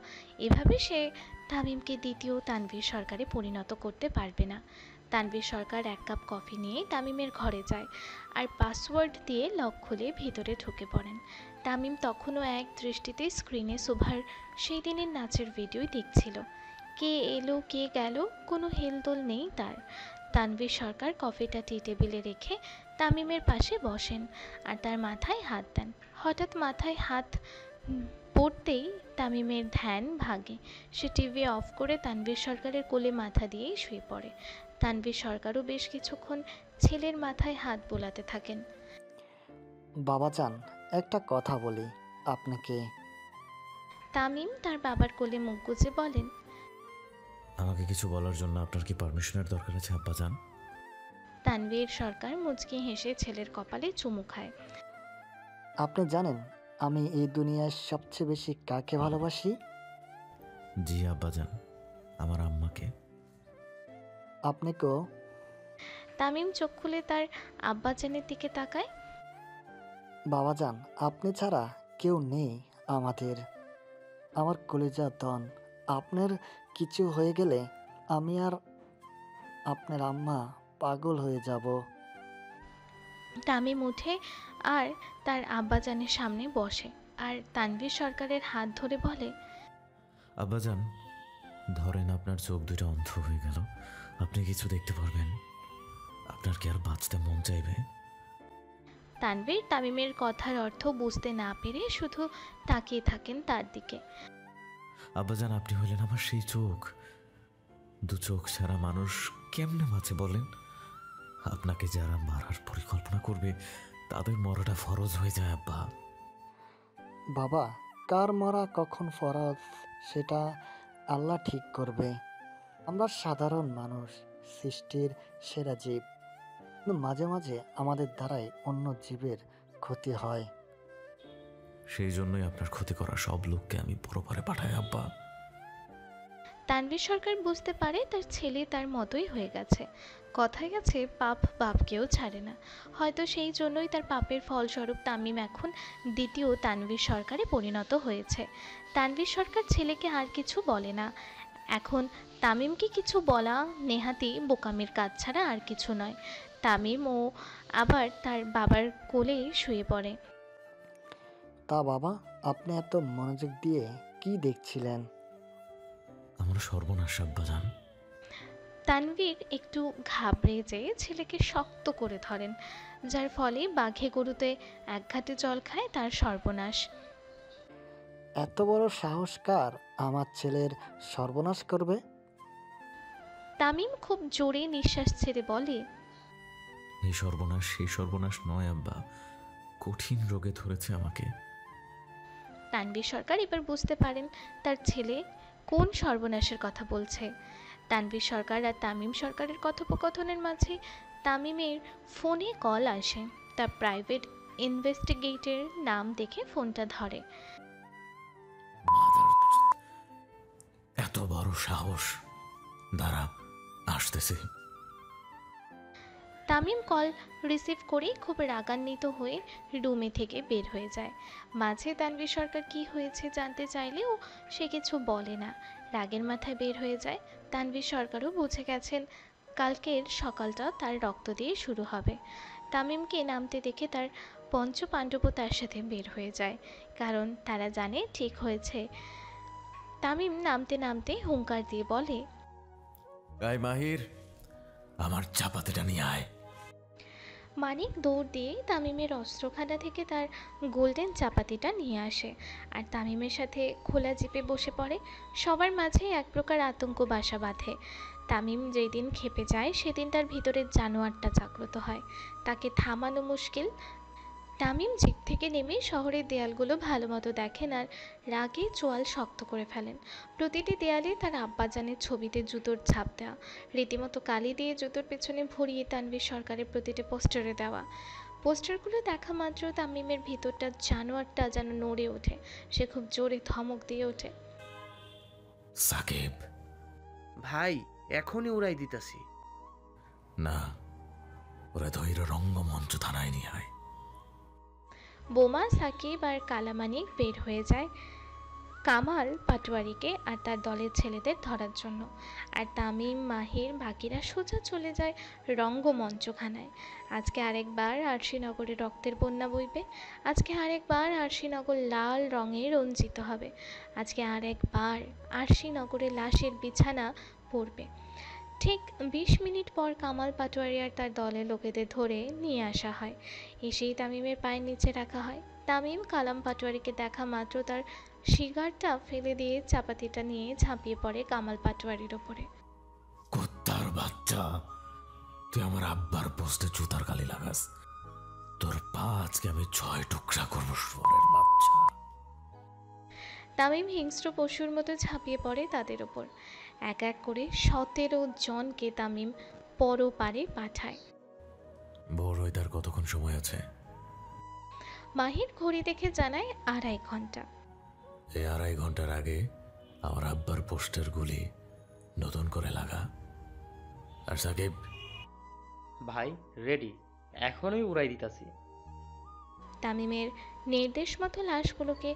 এভাবে সে তামিমকে দ্বিতীয় তানভীর সরকারে পরিণত করতে পারবে না। তানভীর সরকার এক কাপ কফি নিয়ে তামিমের ঘরে যায় আর পাসওয়ার্ড দিয়ে লক খুলে ভিতরে ঢুকে পড়েন। তামিম তখনও এক দৃষ্টিতে স্ক্রিনে শুভার সেই দিনের নাচের ভিডিও দেখছিল। কে এলো কে গেল কোনো হেলদোল নেই তার। তানভীর সরকার কফিটা টি টেবিলে রেখে তামিমের পাশে বসেন আর তার মাথায় হাত দেন। হঠাৎ মাথায় হাত পড়তেই তামিমের ধ্যান ভাগে। সে টিভি অফ করে তানভীর সরকারের কোলে মাথা দিয়েই শুয়ে পড়ে। তানভীর সরকারও বেশ কিছুক্ষণ ছেলের মাথায় হাত বোলাতে থাকেন। বাবাজান, একটা কথা বলি আপনাকে। তামিম তার বাবার কোলে মুখ গুজে বলেন, আমাকে কিছু বলার জন্য আপনার কি পারমিশনের দরকার আছে আব্বাজান? তানভীর সরকার মুচকি হেসে ছেলের কপালে চুমু খায়। আপনি জানেন আমি এই দুনিয়ার সবচেয়ে বেশি কাকে ভালোবাসি? জি আব্বাজান, আমার আম্মাকে। আপনাকেও। তামিম চোখ খুলে তার আব্বাজানের দিকে তাকায়। বাবাজান, আপনি ছাড়া কেউ নেই আমাদের। আমার কলিজা ধন। আপনার কিছু হয়ে গেলে আমি আর আপনার আম্মা পাগল হয়ে যাব। তামিম উঠে আর তার আব্বাজানের সামনে বসে আর তানভীর সরকারের হাত ধরে বলে, আব্বাজান ধরেন আপনার চোখ দুটো অন্ধ হয়ে গেল, আপনি কিছু দেখতে পারবেন, আপনার কি আর বাঁচতে মন চাইবে? তানভীর তামিমের কথার অর্থ বুঝতে না পেরে শুধু তাকিয়ে থাকেন তার দিকে। আব্বাজান আপনি হলেন আমার সেই চোখ, দু চোখ ছাড়া মানুষ কেমনে বাঁচে বলেন? আপনাকে যারা মারার পরিকল্পনা করবে তাদের মরাটা ফরজ হয়ে যায় আব্বা। বাবা, কার মরা কখন ফরজ সেটা আল্লাহ ঠিক করবে। আমরা সাধারণ মানুষ, সৃষ্টির সেরা জীব, কিন্তু মাঝে মাঝে আমাদের দ্বারাই অন্য জীবের ক্ষতি হয়। সেই জন্যই আপনার ক্ষতি করা সব লোককে আমি পরপারে পাঠাই আব্বা। তানভীর সরকার বুঝতে পারে তার ছেলে তার মতোই হয়ে গেছে। কথায় গেছে, পাপ বাপকেও ছাড়ে না। হয়তো সেই জন্যই তার পাপের ফলস্বরূপ তামিম এখন দ্বিতীয় তানভীর সরকারে পরিণত হয়েছে। তানভীর সরকার ছেলেকে আর কিছু বলে না। এখন তামিমকে কিছু বলা নেহাতি বোকামির কাজ ছাড়া আর কিছু নয়। তামিম ও আবার তার বাবার কোলে শুয়ে পড়ে। তা বাবা, আপনি এত মনোযোগ দিয়ে কি দেখছিলেন? আমার সর্বনাশ আব্বাজান। তানভীর একটু ঘাবড়ে যেয়ে ছেলেকে শক্ত করে ধরেন, যার ফলে বাঘে গরুতে এক ঘাটে জল খায় তার সর্বনাশ। এত বড় সাহস কার আমার ছেলের সর্বনাশ করবে? তামিম খুব জোরে নিঃশ্বাস ছেড়ে বলে, এই সর্বনাশ সেই সর্বনাশ নয় আব্বা, কঠিন রোগে ধরেছে আমাকে। তানভীর সরকার এবার বুঝতে পারেন তার ছেলে কোন সর্বনাশের কথা বলছে। তানভীর সরকার আর তামিম সরকারের কথোপকথনের মাঝে তামিমের ফোনে কল আসে। তার প্রাইভেট ইনভেস্টিগেটর নাম দেখে ফোনটা ধরে। এত বড় সাহস, দাঁড়া আসতেছে। তামিম কল রিসিভ করে খুব রাগান্বিত হয়ে রুমে থেকে বের হয়ে যায়। মাঝে তানভীর সরকার কি হয়েছে জানতে চাইলেও সে কিছু বলে না, রাগের মাথায় বের হয়ে যায়। তানভীর সরকারও বুঝে গেছেন কালকের সকালটা তার রক্ত দিয়ে শুরু হবে। তামিমকে নামতে দেখে তার পঞ্চ পাণ্ডবও তার সাথে বের হয়ে যায়, কারণ তারা জানে ঠিক হয়েছে। তামিম নামতে নামতে হুঙ্কার দিয়ে বলে, আয় মাহির, আমার চাপাতিটা নিয়ে আয়। মানিক দৌড় দিয়ে তামিমের অস্ত্রখানা থেকে তার গোল্ডেন চাপাতিটা নিয়ে আসে আর তামিমের সাথে খোলা জিপে বসে পড়ে। সবার মাঝে এক প্রকার আতঙ্ক বাসা বাঁধে। তামিম যেদিন খেপে যায় সেদিন তার ভিতরের জানোয়ারটা জাগ্রত হয়, তাকে থামানো মুশকিল। তামিম জিপ থেকে নেমে শহরের দেয়ালগুলো ভালো মতো দেখেন আর রাগে চোয়াল শক্ত করে ফেলেন। প্রতিটি দেয়ালে তার আব্বাজানের ছবিতে জুতোর ছাপ দেওয়া, রীতিমতো কালি দিয়ে জুতোর পেছনে ভরিয়ে তানভীর সরকারের প্রতিটি পোস্টারে দেওয়া। পোস্টারগুলো দেখা মাত্র তামিমের ভিতরটা জানোয়ারটা যেন নড়ে ওঠে। সে খুব জোরে ধমক দিয়ে ওঠে, সাকিব। ভাই, এখনই উড়াই দিতাছি। না, ওরা ধৈর্য রঙ্গমঞ্চ থানায় নিয়ে আয়। বোমা, সাকিব আর কালামানিক বের হয়ে যায় কামাল পাটোয়ারিকে আর তার দলের ছেলেদের ধরার জন্য। আর তামিম, মাহির, বাকিরা সোজা চলে যায় রঙ্গমঞ্চখানায়। আজকে আরেকবার আরশিনগরে রক্তের বন্যা বইবে। আজকে আরেকবার আরশিনগর লাল রঙে রঞ্জিত হবে। আজকে আরেকবার আরশিনগরে লাশের বিছানা পড়বে। ঠিক 20 মিনিট পর কামাল পাটোয়ারি আর তার দলের লোকেদের ধরে নিয়ে আসা হয়। এসেই তামিমের পায়ের নিচে রাখা হয়। তামিম কালাম পাটোয়ারিকে দেখা মাত্র তার সিগারটা ফেলে দিয়ে চাপাতিটা নিয়ে ঝাঁপিয়ে পড়ে কামাল পাটোয়ারির ওপরে। কুত্তার বাচ্চা, বাচ্চা, তুই আমার আব্বার পোস্টে জুতার কালি লাগাস। তোর পা আজকে আমি 6 টুকরা করবো, শুয়োরের বাচ্চা। তামিম হিংস্র পশুর মতো ঝাঁপিয়ে পড়ে তাদের ওপর। এক এক করে 17 জনকে তামিম পরপারে পাঠায়। ভোর হইতে আর কতক্ষণ সময় আছে? মাহির ঘড়ি দেখে জানায় 2.5 ঘন্টা। এই 2.5 ঘন্টার আগে আমার আব্বার পোস্টের গুলি নতুন করে লাগা। আর সাকিব? ভাই রেডি, এখনই উড়াই দিতাছি। তামিমের নির্দেশ মতো লাশগুলোকে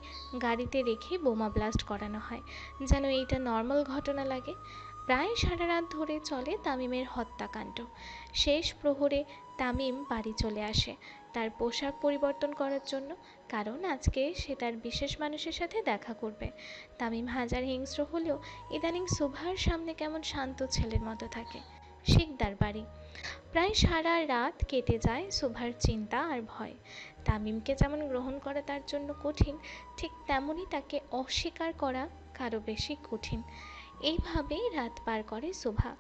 গাড়িতে রেখে বোমা ব্লাস্ট করানো হয়, যেন এইটা নর্মাল ঘটনা লাগে। প্রায় সারা রাত ধরে চলে তামিমের হত্যাকাণ্ড। শেষ প্রহরে তামিম বাড়ি চলে আসে তার পোশাক পরিবর্তন করার জন্য, কারণ আজকে সে তার বিশেষ মানুষের সাথে দেখা করবে। তামিম হাজার হিংস্র হলেও ইদানিং সুভার সামনে কেমন শান্ত ছেলের মতো থাকে। শিকদার বাড়ি। প্রায় সারা রাত কেটে যায় সুভার চিন্তা আর ভয়। তামিমকে যেমন গ্রহণ করা তার জন্য কঠিন, ঠিক তেমনই তাকে অস্বীকার করা কারো বেশি কঠিন। এইভাবেই রাত পার করে সুভা।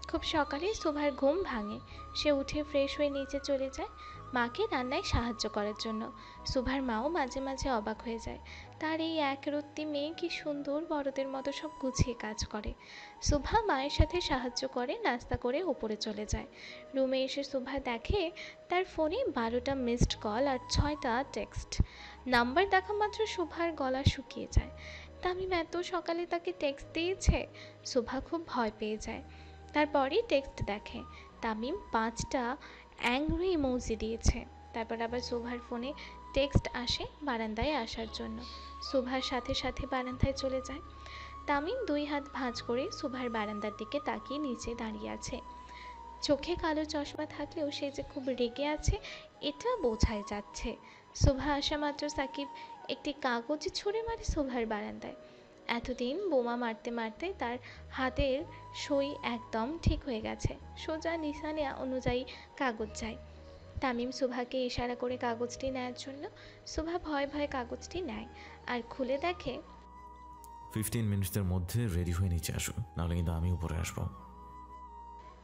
খুব সকালে সুভার ঘুম ভাঙে। সে উঠে ফ্রেশ হয়ে নিচে চলে যায় মাকে রান্নায় সাহায্য করার জন্য। সুভার মাও মাঝে মাঝে অবাক হয়ে যায়, তার এই একরত্তি মেয়ে কি সুন্দর বড়দের মতো সব গুছিয়ে কাজ করে। সুভা মায়ের সাথে সাহায্য করে, নাস্তা করে ওপরে চলে যায়। রুমে এসে সুভা দেখে তার ফোনে 12টা মিসড কল আর 6টা টেক্সট। নাম্বার দেখা মাত্র সুভার গলা শুকিয়ে যায়। তামিম এত সকালে তাকে টেক্সট দিয়েছে? সুভা খুব ভয় পেয়ে যায়। তারপরই টেক্সট দেখে তামিম 5টা অ্যাংরি ইমোজি দিয়েছে। তারপর আবার সুভার ফোনে টেক্সট আসে বারান্দায় আসার জন্য। সুভার সাথে সাথে বারান্দায় চলে যায়। তামিম 2 হাত ভাঁজ করে সুভার বারান্দার দিকে তাকিয়ে নিচে দাঁড়িয়ে আছে। চোখে কালো চশমা থাকলেও সে যে খুব রেগে আছে এটা বোঝাই যাচ্ছে। সুভা আসা মাত্র সাকিব একটি কাগজ ছুঁড়ে মারে সুভার বারান্দায়। এতদিন বোমা মারতে মারতে তার হাতের সই একদম ঠিক হয়ে গেছে। সোজা নিশানে অনুযায়ী কাগজ চাই। তামিম সুভাকে ইশারা করে কাগজটি নেয়ার জন্য। সুভা ভয় ভয় কাগজটি নেয় আর খুলে দেখে 15 মিনিটের মধ্যে রেডি হয়ে নিচে আসো, নাহলে কিন্তু আমি উপরে আসবো।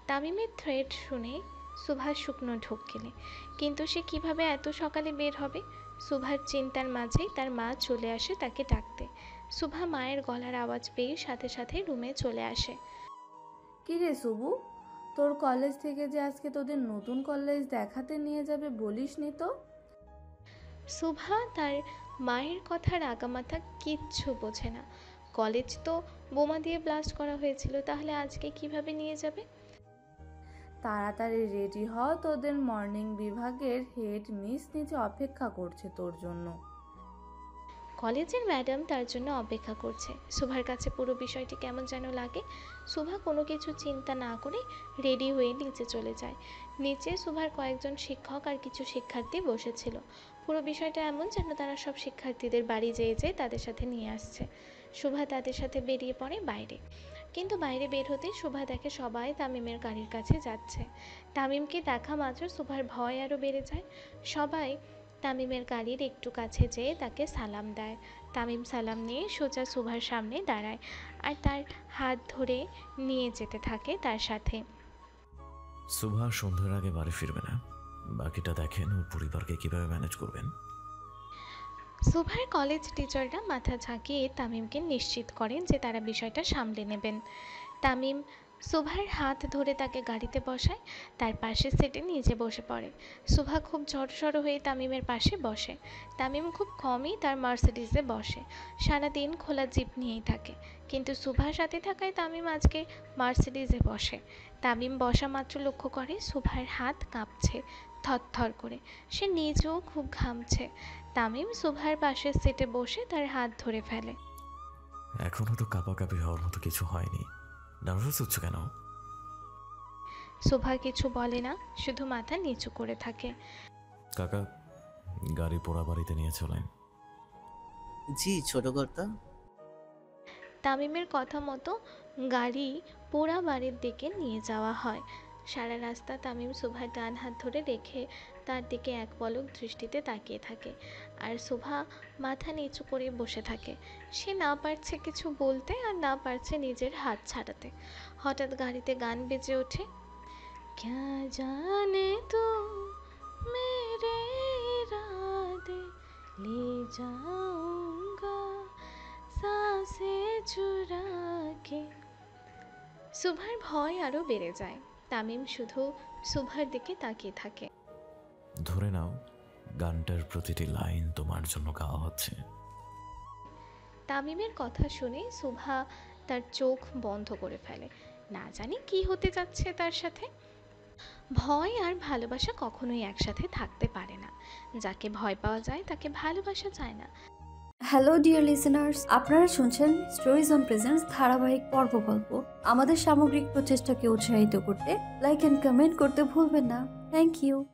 তামিমের থ্রেড শুনে সুভার শুকনো ঢোক গেলে, কিন্তু সে কিভাবে এত সকালে বের হবে? সুভার চিন্তার মাঝেই তার মা চলে আসে তাকে ডাকতে। সুভা মায়ের গলার আওয়াজ পেয়ে সাথে সাথে রুমে চলে আসে। কি রে সুবু, তোর কলেজ থেকে যে আজকে তোদের নতুন কলেজ দেখাতে নিয়ে যাবে বলিসনি তো? সুভা তার মায়ের কথার আগামাথা কিচ্ছু বোঝে না। কলেজ তো বোমা দিয়ে ব্লাস্ট করা হয়েছিল, তাহলে আজকে কিভাবে নিয়ে যাবে? তাড়াতাড়ি রেডি হ, তোদের মর্নিং বিভাগের হেড মিস নিচে অপেক্ষা করছে তোর জন্য। কলেজের ম্যাডাম তার জন্য অপেক্ষা করছে। সুভার কাছে পুরো বিষয়টি কেমন যেন লাগে। সুভা কোনো কিছু চিন্তা না করে রেডি হয়ে নিচে চলে যায়। নিচে সুভার কয়েকজন শিক্ষক আর কিছু শিক্ষার্থী বসেছিল। পুরো বিষয়টা এমন যেন তারা সব শিক্ষার্থীদের বাড়ি যেয়ে যেয়ে তাদের সাথে নিয়ে আসছে। সুভা তাদের সাথে বেরিয়ে পড়ে বাইরে। কিন্তু বাইরে বের হতে সুভা দেখে সবাই তামিমের গাড়ির কাছে যাচ্ছে। তামিমকে দেখা মাত্র সুভার ভয় আরও বেড়ে যায়। সবাই তামিমের গাড়ির একটু কাছে যেয়ে তাকে সালাম দেয়। তামিম সালাম নিয়ে সোজা সুভার সামনে দাঁড়ায় আর তার হাত ধরে নিয়ে যেতে থাকে তার সাথে। সুভা সন্ধ্যার আগে বাড়ি ফিরবে না, বাকিটা দেখেন ওর পরিবারকে কিভাবে ম্যানেজ করবেন। সুভার কলেজ টিচাররা মাথা ঝাঁকিয়ে তামিমকে নিশ্চিত করেন যে তারা বিষয়টা সামলে নেবেন। তামিম সুভার হাত ধরে তাকে গাড়িতে বসায়, তার পাশে সিটে নিজে বসে পড়ে। সুভা খুব জড়সড় হয়ে তামিমের পাশে বসে। তামিম খুব কমই তার মার্সিডিজে বসে, সারাদিন খোলা জিপ নিয়েই থাকে। কিন্তু সুভার সাথে থাকায় তামিম আজকে মার্সিডিজে বসে। তামিম বসা মাত্র লক্ষ্য করে সুভার হাত কাঁপছে থরথর করে, সে নিজেও খুব ঘামছে। তামিম সুভার পাশের সিটে বসে তার হাত ধরে ফেলে। এখনো তো কাঁপাকাঁপি হওয়ার মতো কিছু হয়নি, নার্ভাস হচ্ছে কেন? সুভা কিছু বলে না, শুধু মাথা নিচু করে থাকে। কাকা, গাড়ি পোড়া বাড়িতে নিয়ে চলেন। জি ছোট কর্তা। তামিমের কথা মতো গাড়ি পোড়া বাড়ির দিকে নিয়ে যাওয়া হয়। সারা রাস্তা তামিম সুভার ডান হাত ধরে রেখে তার দিকে এক পলক দৃষ্টিতে তাকিয়ে থাকে, আর সুভা মাথা নিচু করে বসে থাকে। সে না পারছে কিছু বলতে আর না পারছে নিজের হাত ছাড়াতে। হঠাৎ গাড়িতে গান বেজে ওঠে। क्या जाने तू मेरे इरादे ले जाऊंगा सांसें चुरा के। সুভার ভয় আরও বেড়ে যায়। তামিম শুধু সুভার দিকে তাকিয়ে থাকে। ধরে নাও গানটার প্রতিটি লাইন তোমার জন্য গাওয়া হচ্ছে। তামিমের কথা শুনে সুভা তার চোখ বন্ধ করে ফেলে। না জানি কি হতে যাচ্ছে তার সাথে। ভয় আর ভালোবাসা কখনোই একসাথে থাকতে পারে না। যাকে ভয় পাওয়া যায় তাকে ভালোবাসা যায় না। হ্যালো ডিয়ার লিসেনার্স, আপনারা শুনছেন স্টোরিজ অন প্রেজেন্স ধারাবাহিক পর্ব গল্প। আমাদের সামগ্রিক প্রচেষ্টাকে উৎসাহিত করতে লাইক এন্ড কমেন্ট করতে ভুলবেন না। Thank you.